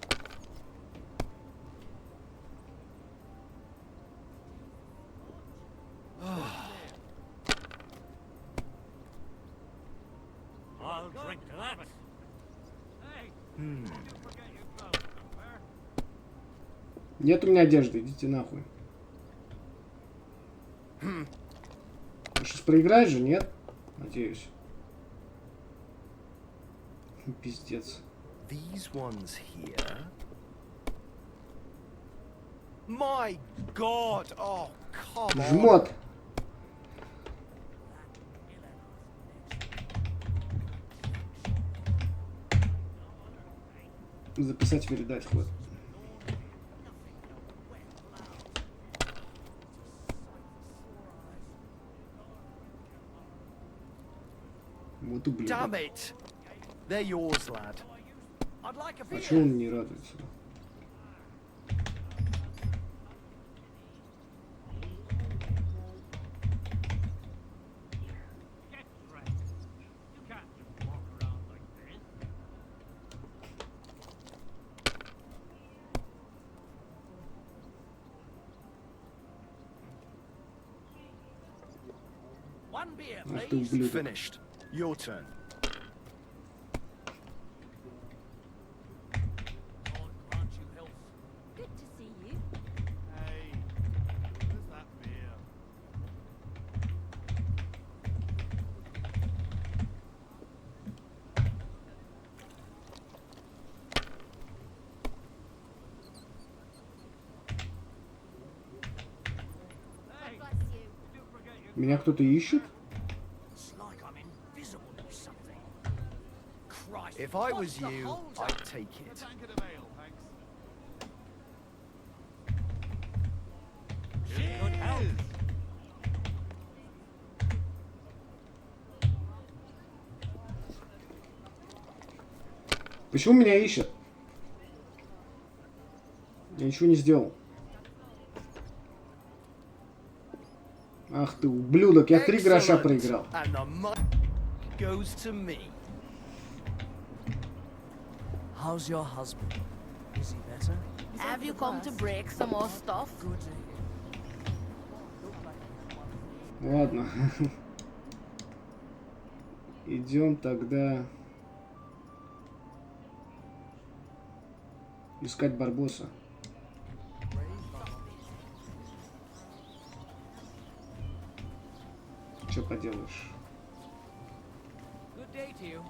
I'll Нет у меня одежды, идите нахуй. Ты сейчас проиграешь же, нет? Надеюсь. Пиздец. These ones here. My God! Oh, come on! Жмот! Записать, передать ход. Вот ублюдок. Damn it! They're yours, lad. I'd like a А чего он не радуется? One beer, Ах ты please. ублюдок. Finished. Your turn. Good to see you. Hey, where's that beer? Меня кто-то ищет? If I was you, I'd take it. Почему меня ищет? Я ничего не сделал. Ах ты ублюдок, я 3 гроша проиграл. And the money goes to me. How's your husband? Is he better? Have you come to break some more stuff? Ладно. Идем тогда искать Барбоса. Что поделаешь? Good day to you.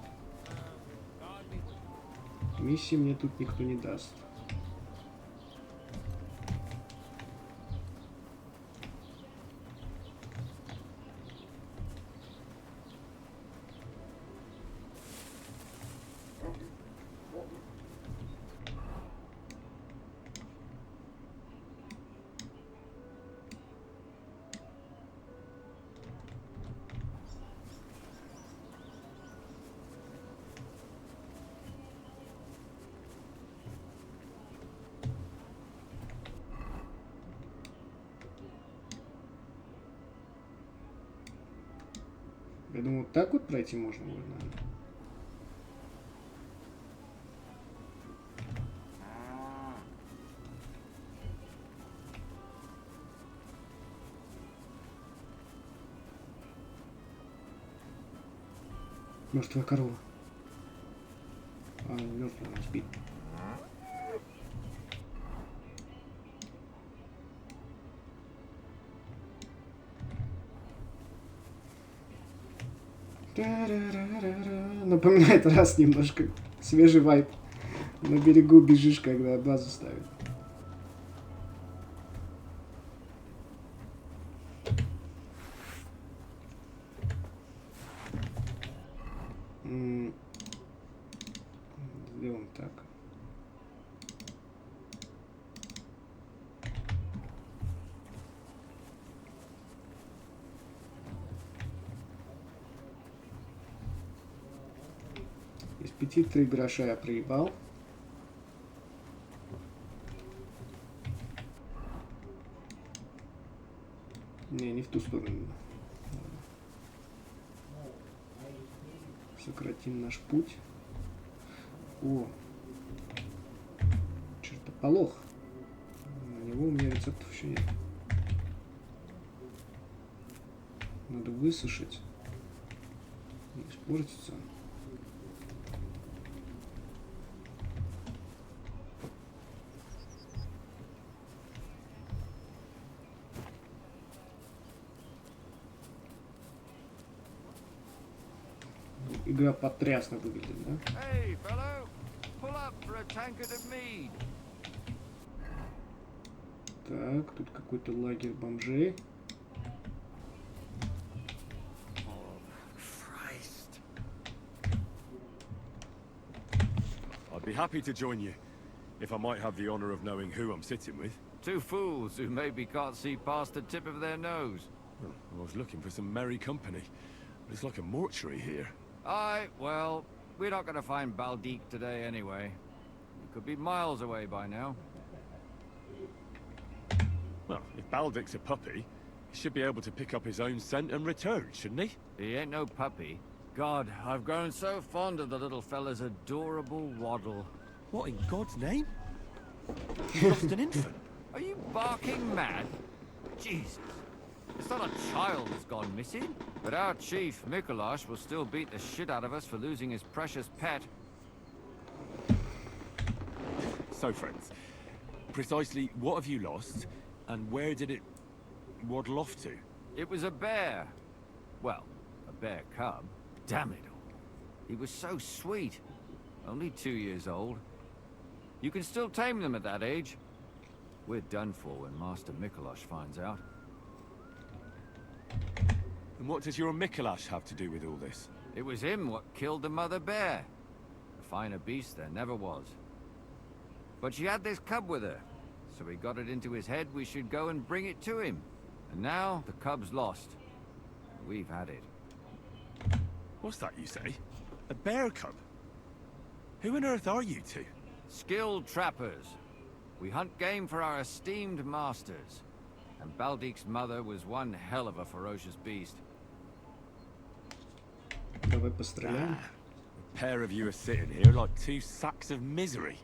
Миссии мне тут никто не даст. Я думаю, вот так вот пройти можно будет, наверное. Мертвая корова. А, мертвая, она спит. Напоминает раз немножко. Свежий вайп. На берегу бежишь, когда базу ставят. Сделаем так. Из 5 3 гроша я проебал. Не, не в ту сторону. Сократим наш путь. О, чертополох. На него у меня рецептов еще нет. Надо высушить. Не испортится. игра потрясно выглядит, да? Hey, fellow, pull up for a tankard of mead. Так, тут какой-то лагерь бомжей. I'd be happy to join you, if I might have the honor of knowing who I'm sitting with. Two fools who maybe can't see past the tip of their nose. Well, I was looking for some merry company. It's like a mortuary here. Aye, well, we're not gonna find Baldique today anyway. He could be miles away by now. Well, if Baldick's a puppy, he should be able to pick up his own scent and return, shouldn't he? He ain't no puppy. God, I've grown so fond of the little fella's adorable waddle. What in God's name? You lost an infant. Are you barking mad? Jesus. It's not a child that's gone missing. But our chief, Mikolash, will still beat the shit out of us for losing his precious pet. So, friends, precisely what have you lost, and where did it waddle off to? It was a bear. Well, a bear cub. Damn it all. He was so sweet. Only 2 years old. You can still tame them at that age. We're done for when Master Mikolash finds out. And what does your Mikolash have to do with all this? It was him what killed the mother bear. A finer beast there never was. But she had this cub with her, so he got it into his head we should go and bring it to him. And now the cub's lost. We've had it. What's that you say? A bear cub? Who on earth are you two? Skilled trappers. We hunt game for our esteemed masters. And Baldique's mother was one hell of a ferocious beast. Давай постреляем. A pair of you are sitting here like two sacks of misery.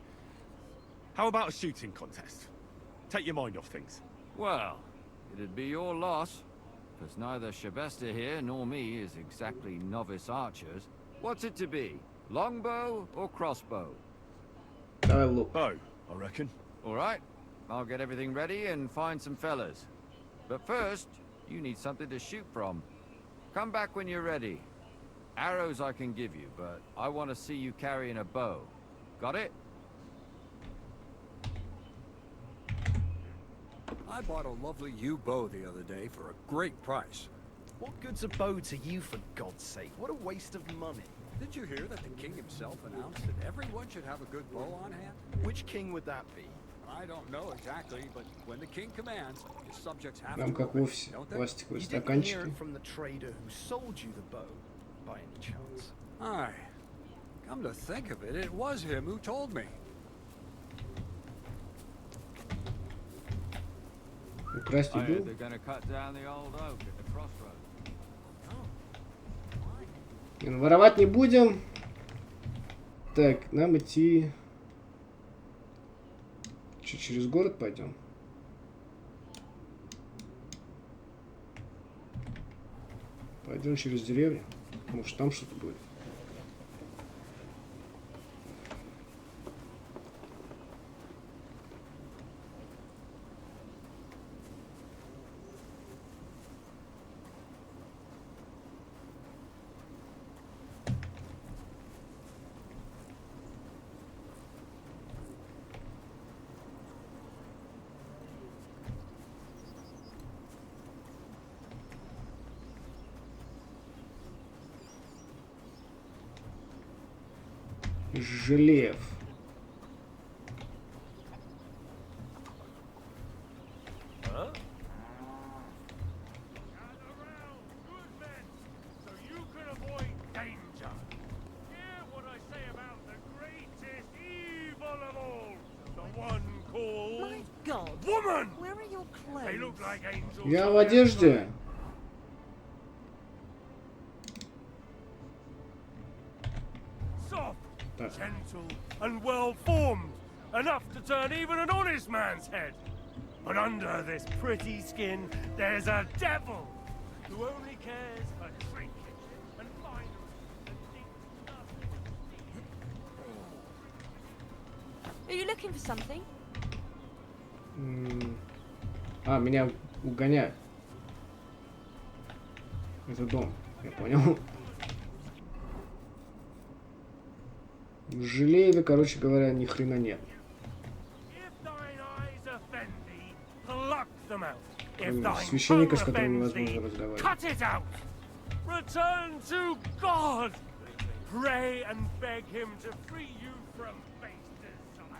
How about a shooting contest? Take your mind off things. Well, it'd be your loss. Because neither Shabesta here nor me is exactly novice archers. What's it to be? Longbow or crossbow? Давай лук. Bow, I reckon. All right. I'll get everything ready and find some fellas. But first, you need something to shoot from. Come back when you're ready. Arrows I can give you, but I want to see you carrying a bow. Got it? I bought a lovely yew bow the other day for a great price. What good's a bow to you, for God's sake? What a waste of money. Did you hear that the king himself announced that everyone should have a good bow on hand? Which king would that be? I don't know exactly, but when the king commands, his subjects have Прям to как obey, вовсе don't they? пластиковые You didn't hear стаканчики. it from the trader who sold you the bow, by any chance? Aye. Come to think of it, it was him who told me. Украсть I еду. heard they're gonna cut down the old oak at the crossroads. Воровать не будем. Так, нам идти... Че, через город пойдем? Пойдем через деревню. Может, там что-то будет. Желев. Huh? Danger. Hear what I say about the greatest evil of all. The one called... My God. Woman! Where are your clothes? They look like angels. Я в одежде. Soft, Так. gentle, and well-formed. Enough to turn even an honest man's head. But under this pretty skin, there's a devil who only cares for trinkets and finery and deep stuff. Are you looking for something? А, меня угоняют. Это дом, я понял. В Желееве, короче говоря, ни хрена нет. Кроме священника, с которым невозможно разговаривать. Cut it out! Return to God! Pray and beg him to free you from base desire.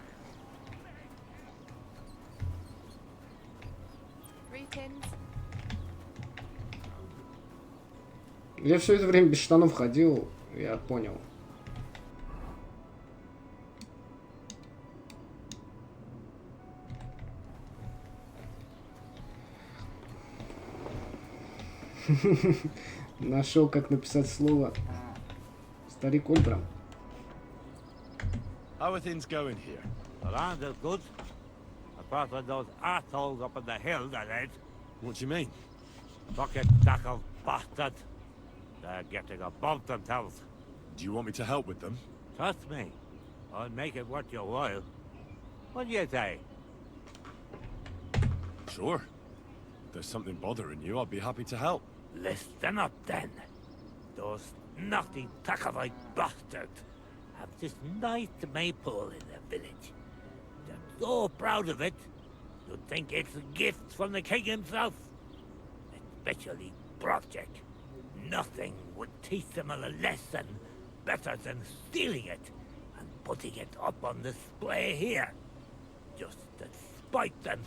Greetings. Я все это время без штанов ходил, я понял. Нашел, как написать слово. Старик Ольбрам. How are things going here? The land is good. Apart from those assholes up on the hill, that is. What do you mean? Bucket tackle bastard. They're getting above themselves. Do you want me to help with them? Trust me. I'll make it worth your while. What do you say? Sure. If there's something bothering you, I'd be happy to help. Listen up then. Those naughty Takavite bastards have this nice maypole in their village. They're so proud of it, you'd think it's a gift from the king himself. Especially Project. Nothing would teach them a lesson better than stealing it and putting it up on display here. Just to spite them.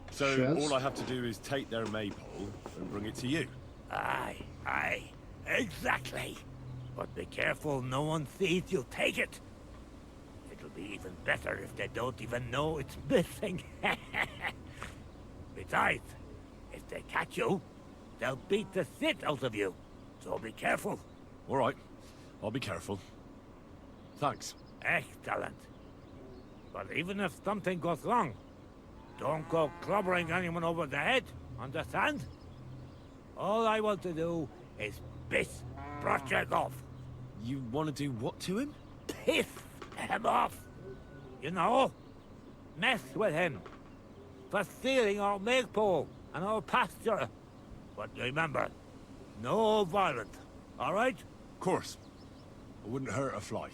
So all I have to do is take their maypole and bring it to you? Aye, exactly. But be careful no one sees you take it. It'll be even better if they don't even know it's missing. Besides, if they catch you, they'll beat the shit out of you. So be careful. All right, I'll be careful. Thanks. Excellent. But even if something goes wrong, don't go clobbering anyone over the head, understand? All I want to do is piss Project off. You want to do what to him? Piss him off! You know? Mess with him. For stealing our maypole and our pasture. But remember, no violence, alright? Of course. I wouldn't hurt a fly.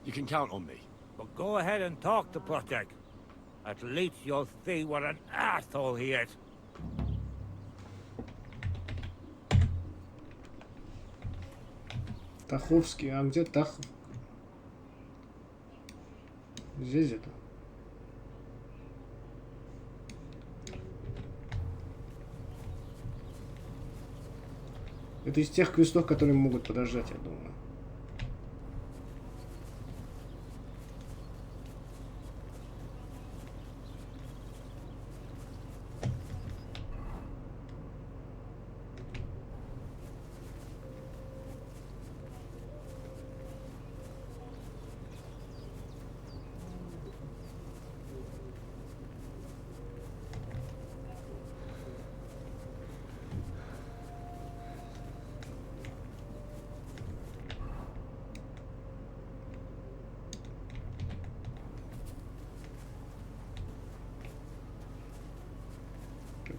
You can count on me. But go ahead and talk to Project. At least you'll see what an asshole he is. Таховский, а где Тахов? Здесь это. Это из тех квестов, которые могут подождать, я думаю.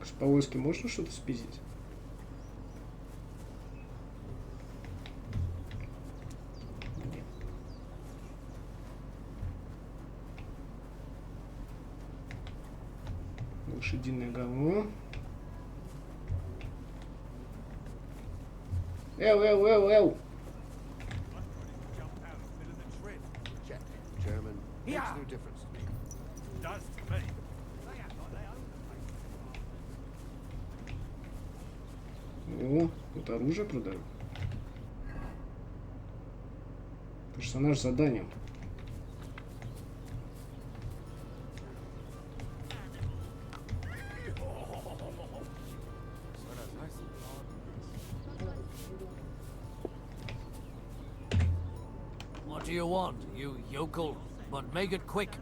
С повозки можно что-то спиздить? Нет. Лошадиное говно. Эу! German makes no difference to me. Does to me. О, тут оружие продают. Персонаж с заданием. What do you want, you yokel? But make it quick.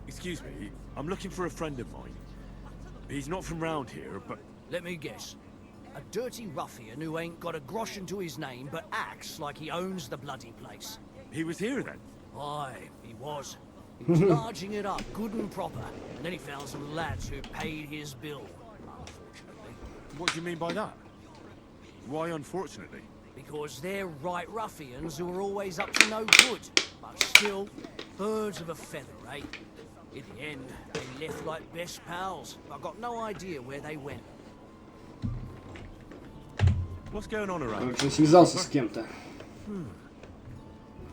Excuse me, I'm looking for a friend of mine. He's not from round here, but... Let me guess. A dirty ruffian who ain't got a groschen to his name but acts like he owns the bloody place. He was here then? Aye, he was. He was larging it up good and proper, and then he found some lads who paid his bill, unfortunately. What do you mean by that? Why unfortunately? Because they're right ruffians who are always up to no good, but still, birds of a feather, eh? In the end, they left like best pals. I've got no idea where they went. What's going on around? Короче, связался с кем-то.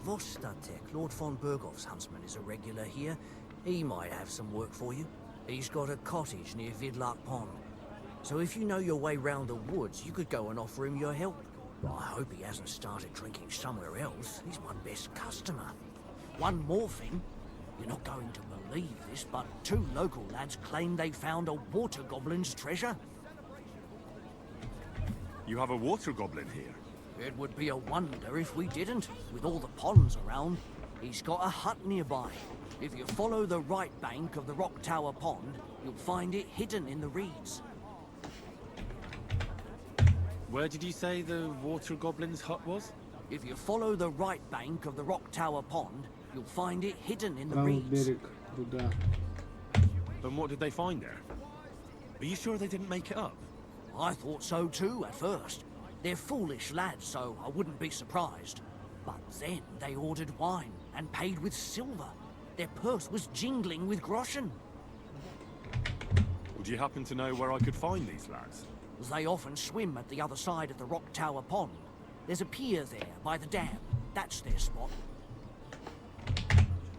Vostatek, Lord von Berghoff's huntsman, is a regular here. He might have some work for you. He's got a cottage near Vidlark Pond. So if you know your way round the woods, you could go and offer him your help. I hope he hasn't started drinking somewhere else. He's my best customer. One more thing. You're not going to believe this, but 2 local lads claim they found a water goblin's treasure. You have a water goblin here? It would be a wonder if we didn't, with all the ponds around. He's got a hut nearby. If you follow the right bank of the Rock Tower Pond, you'll find it hidden in the reeds. Where did you say the water goblin's hut was? If you follow the right bank of the Rock Tower Pond, you'll find it hidden in the Правый reeds. берег пруда. And what did they find there? Are you sure they didn't make it up? I thought so too at first. They're foolish lads, so I wouldn't be surprised. But then they ordered wine and paid with silver. Their purse was jingling with groschen. Would you happen to know where I could find these lads? They often swim at the other side of the Rock Tower Pond. There's a pier there by the dam. That's their spot.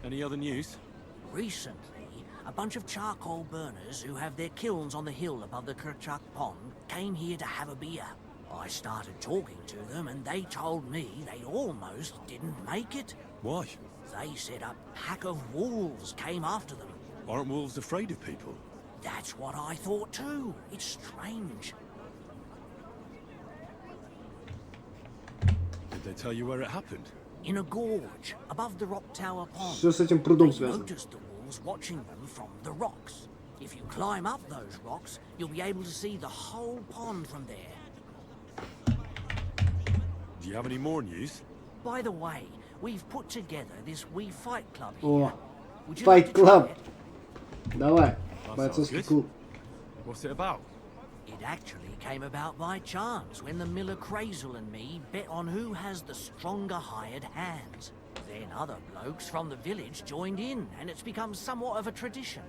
Any other news? Recently, a bunch of charcoal burners who have their kilns on the hill above the Kerchak Pond came here to have a beer. I started talking to them and they told me they almost didn't make it. Why? They said a pack of wolves came after them. Aren't wolves afraid of people? That's what I thought too. It's strange. Did they tell you where it happened? In a gorge, above the Rock Tower Pond. Всё с этим прудом They связано. noticed the wolves watching them from the rocks. If you climb up those rocks, you'll be able to see the whole pond from there. Do you have any more news? By the way, we've put together this wee fight club О, here. Would you Fight like to try Club. it? Давай. That Бойцовский sounds good. клуб. What's it about? It actually came about by chance when the miller Crazel and me bet on who has the stronger hired hands. Then other blokes from the village joined in, and it's become somewhat of a tradition.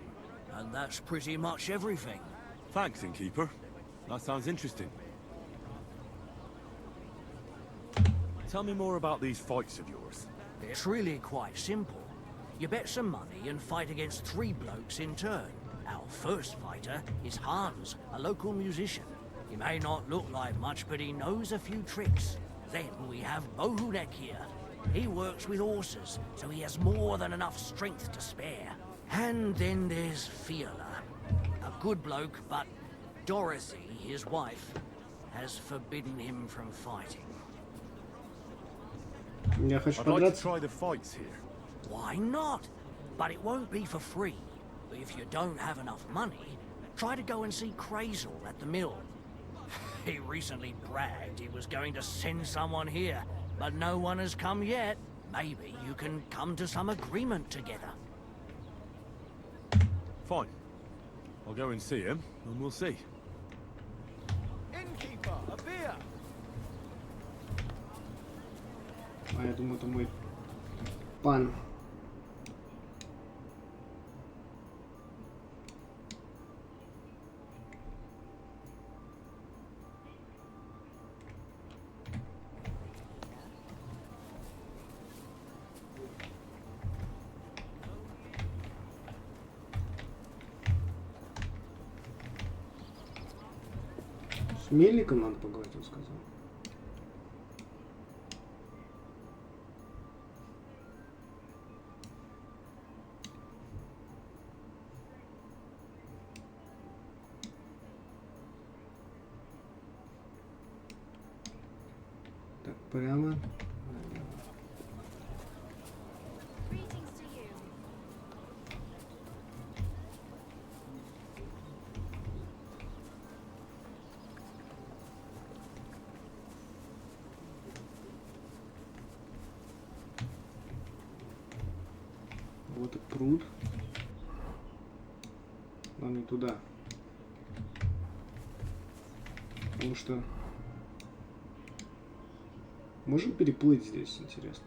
And that's pretty much everything. Thanks, innkeeper. That sounds interesting. Tell me more about these fights of yours. It's really quite simple. You bet some money and fight against 3 blokes in turn. Our first fighter is Hans, a local musician. He may not look like much, but he knows a few tricks. Then we have Bohunek here. He works with horses, so he has more than enough strength to spare. And then there's Fiala. A good bloke, but Dorothy, his wife, has forbidden him from fighting. Я хочу I'd like to подраться. try the fights here. Why not? But it won't be for free. If you don't have enough money, try to go and see Crazel at the mill. He recently bragged he was going to send someone here, but no one has come yet. Maybe you can come to some agreement together. Fine. I'll go and see him, and we'll see. Innkeeper, a beer! А я думаю, это мой пан. С Мельником надо поговорить, он сказал. Так, прямо. Вот и пруд. Но не туда. Потому что... Можем переплыть здесь, интересно.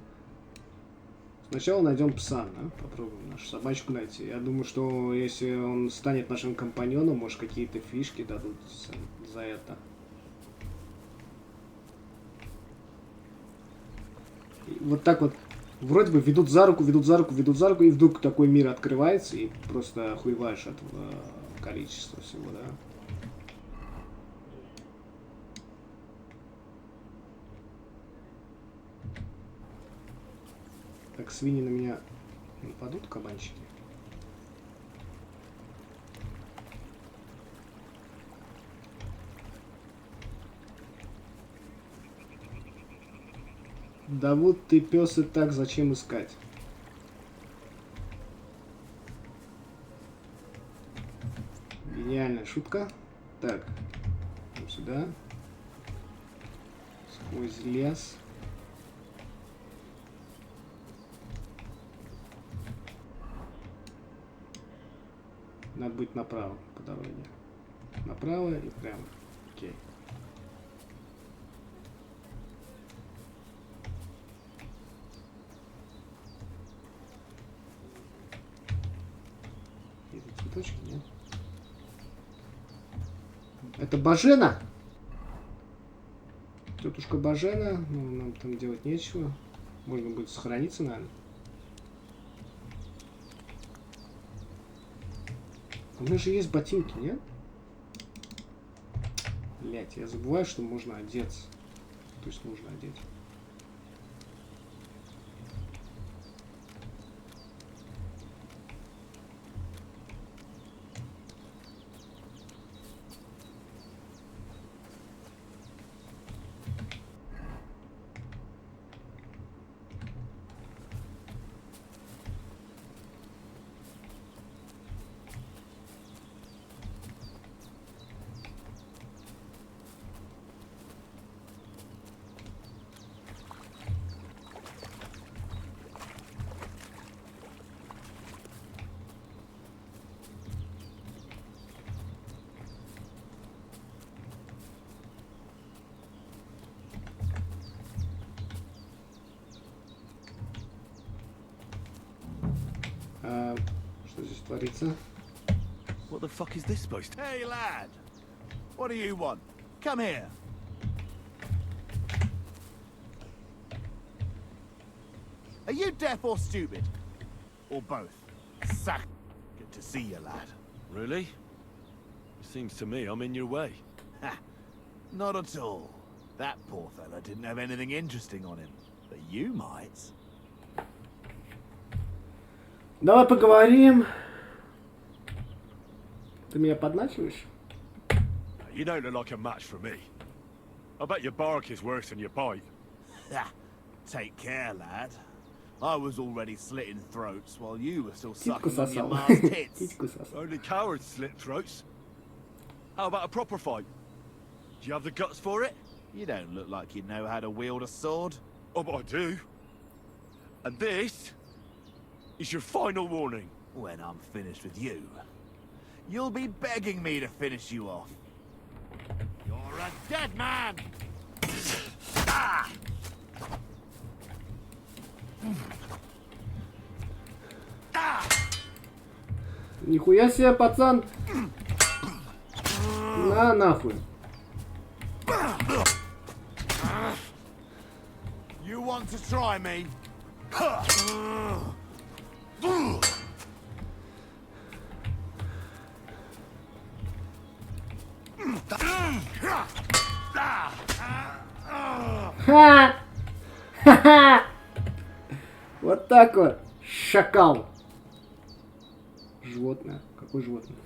Сначала найдем пса, да? Попробуем нашу собачку найти. Я думаю, что если он станет нашим компаньоном, может, какие-то фишки дадут за это. И вот так вот. Вроде бы ведут за руку, ведут за руку, ведут за руку, и вдруг такой мир открывается, и просто охуеваешь от количества всего, да? Так, свиньи на меня нападут, кабанчики? Да вот ты, пес, и так, зачем искать? Гениальная шутка. Так, идем сюда. Сквозь лес. Надо быть направо по дороге. Направо и прямо. Окей. Это цветочки, нет? Это Бажена? Тетушка Бажена. Ну, нам там делать нечего. Можно будет сохраниться, наверное. У меня же есть ботинки, нет? Блять, я забываю, что можно одеться. То есть нужно одеть. Что здесь творится? What the fuck is this supposed to... Hey, lad! What do you want? Come here! Are you deaf or stupid? Or both? Sack. Good to see you, lad. Really? It seems to me I'm in your way. Ha! Not at all. That poor fella didn't have anything interesting on him. But you might. Давай поговорим. Ты меня подначиваешь? You don't look like a match for me. I bet your bark is worse than your bite. Ha! Take care, lad. I was already slitting throats while you were still sucking on your ma's tits. Only cowards slit throats. How about a proper fight? Do you have the guts for it? You don't look like you know how to wield a sword. Oh, but I do. And this is your final warning. When I'm finished with you, you'll be begging me to finish you off. You're a dead man! Ah! Нихуя себе, пацан! На нахуй! You want to try me? Ха! Ха-ха! Вот так вот, шакал. Животное. Какое животное?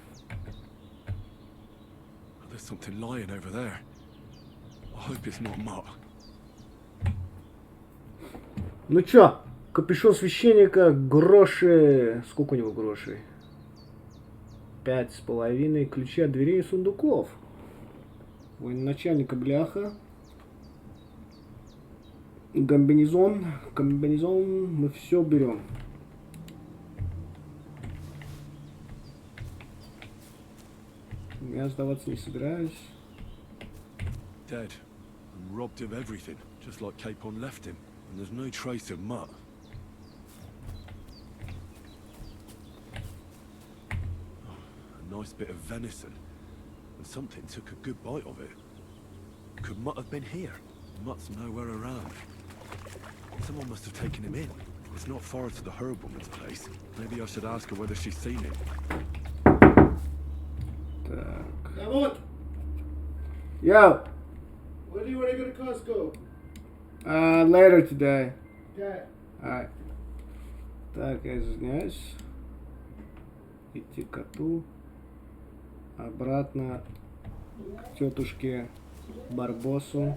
There's something lying over there. I hope it's not Mutt. Ну чё, капюшон священника, гроши. Сколько у него грошей? 5,5. Ключи от дверей и сундуков. Военачальника бляха. Комбинезон. Мы все берем. Я сдаваться не собираюсь. Dead. And robbed of everything, just like Capon left him. And there's no trace of Mutt. A nice bit of venison. And something took a good bite of it. Could Mutt have been here? Mutt's nowhere around. Someone must have taken him in. It's not far to the herb woman's place. Maybe I should ask her whether she's seen him. Так. Yo! When do you want to go to Costco? Later today. Okay. Alright. Так, я извиняюсь. Идти к коту. Обратно к тетушке Барбосу.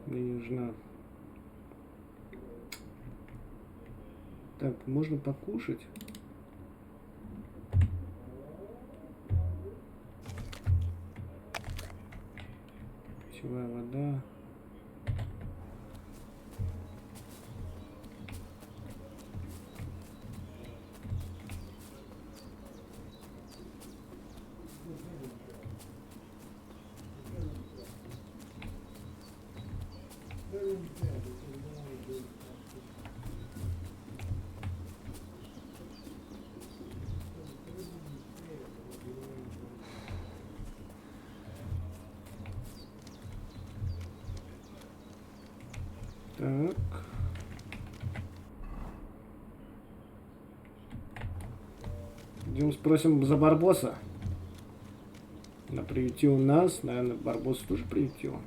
Мне нужна. Так, можно покушать. Питьевая вода. Так. Идем спросим за Барбоса. Она приютила нас. Наверное, Барбос тоже приютила.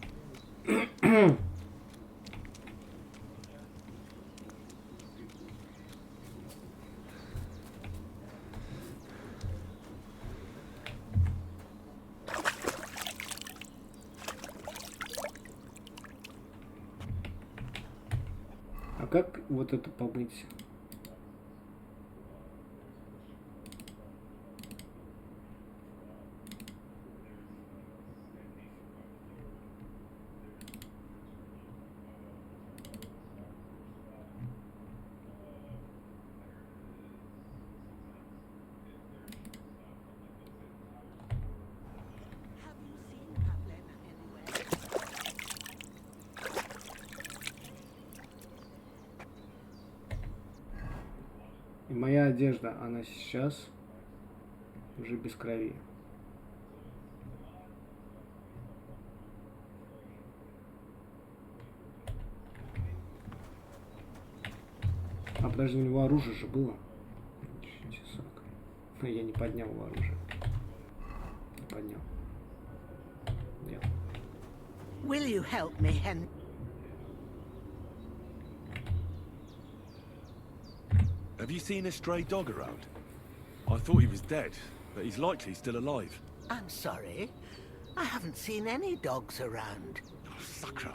А как вот это помыть? И моя одежда, она сейчас уже без крови. А подожди, у него оружие же было. Часок. Но я не поднял его оружие. Не поднял. Нет. Will you help me, Henry? Have you seen a stray dog around? I thought he was dead, but he's likely still alive. I'm sorry. I haven't seen any dogs around. Oh, sucker.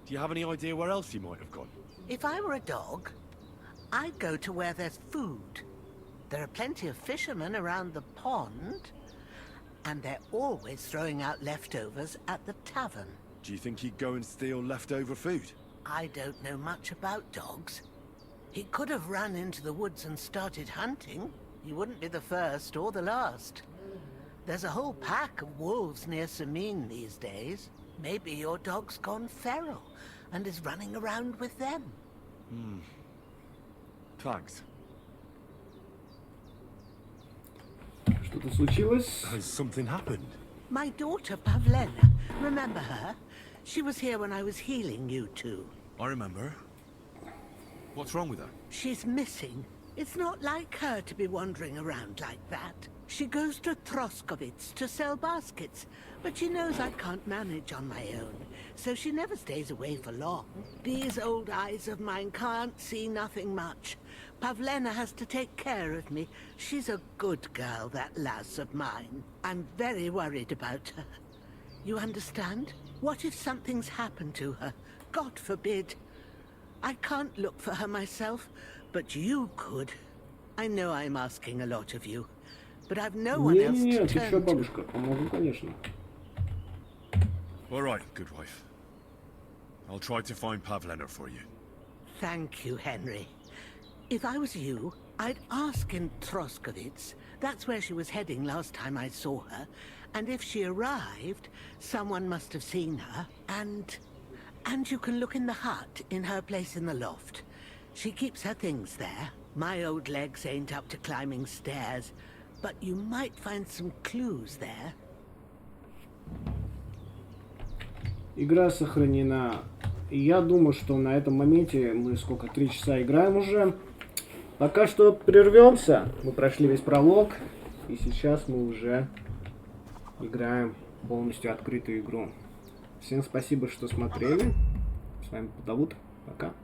Do you have any idea where else he might have gone? If I were a dog, I'd go to where there's food. There are plenty of fishermen around the pond, and they're always throwing out leftovers at the tavern. Do you think he'd go and steal leftover food? I don't know much about dogs. He could have run into the woods and started hunting. He wouldn't be the first or the last. There's a whole pack of wolves near Samin these days. Maybe your dog's gone feral and is running around with them. Thanks. Что-то случилось? Has something happened? My daughter Pavlena, remember her? She was here when I was healing you two. I remember. What's wrong with her? She's missing. It's not like her to be wandering around like that. She goes to Troskovitz to sell baskets, but she knows I can't manage on my own, so she never stays away for long. These old eyes of mine can't see nothing much. Pavlena has to take care of me. She's a good girl, that lass of mine. I'm very worried about her. You understand? What if something's happened to her? God forbid. I can't look for her myself, but you could. I know I'm asking a lot of you, but I've no one else to Нет, turn еще to. бабушка, помогу, конечно. All right, good wife. I'll try to find Pavlena for you. Thank you, Henry. If I was you, I'd ask in Troskovitz. That's where she was heading last time I saw her. And if she arrived, someone must have seen her. And you can look in the hut in her place in the loft. She keeps her things there. My old legs ain't up to climbing stairs, but you might find some clues there. Игра сохранена. И я думаю, что на этом моменте мы 3 часа играем уже. Пока что прервемся. Мы прошли весь пролог. И сейчас мы уже играем полностью открытую игру. Всем спасибо, что смотрели. С вами Подавут. Пока.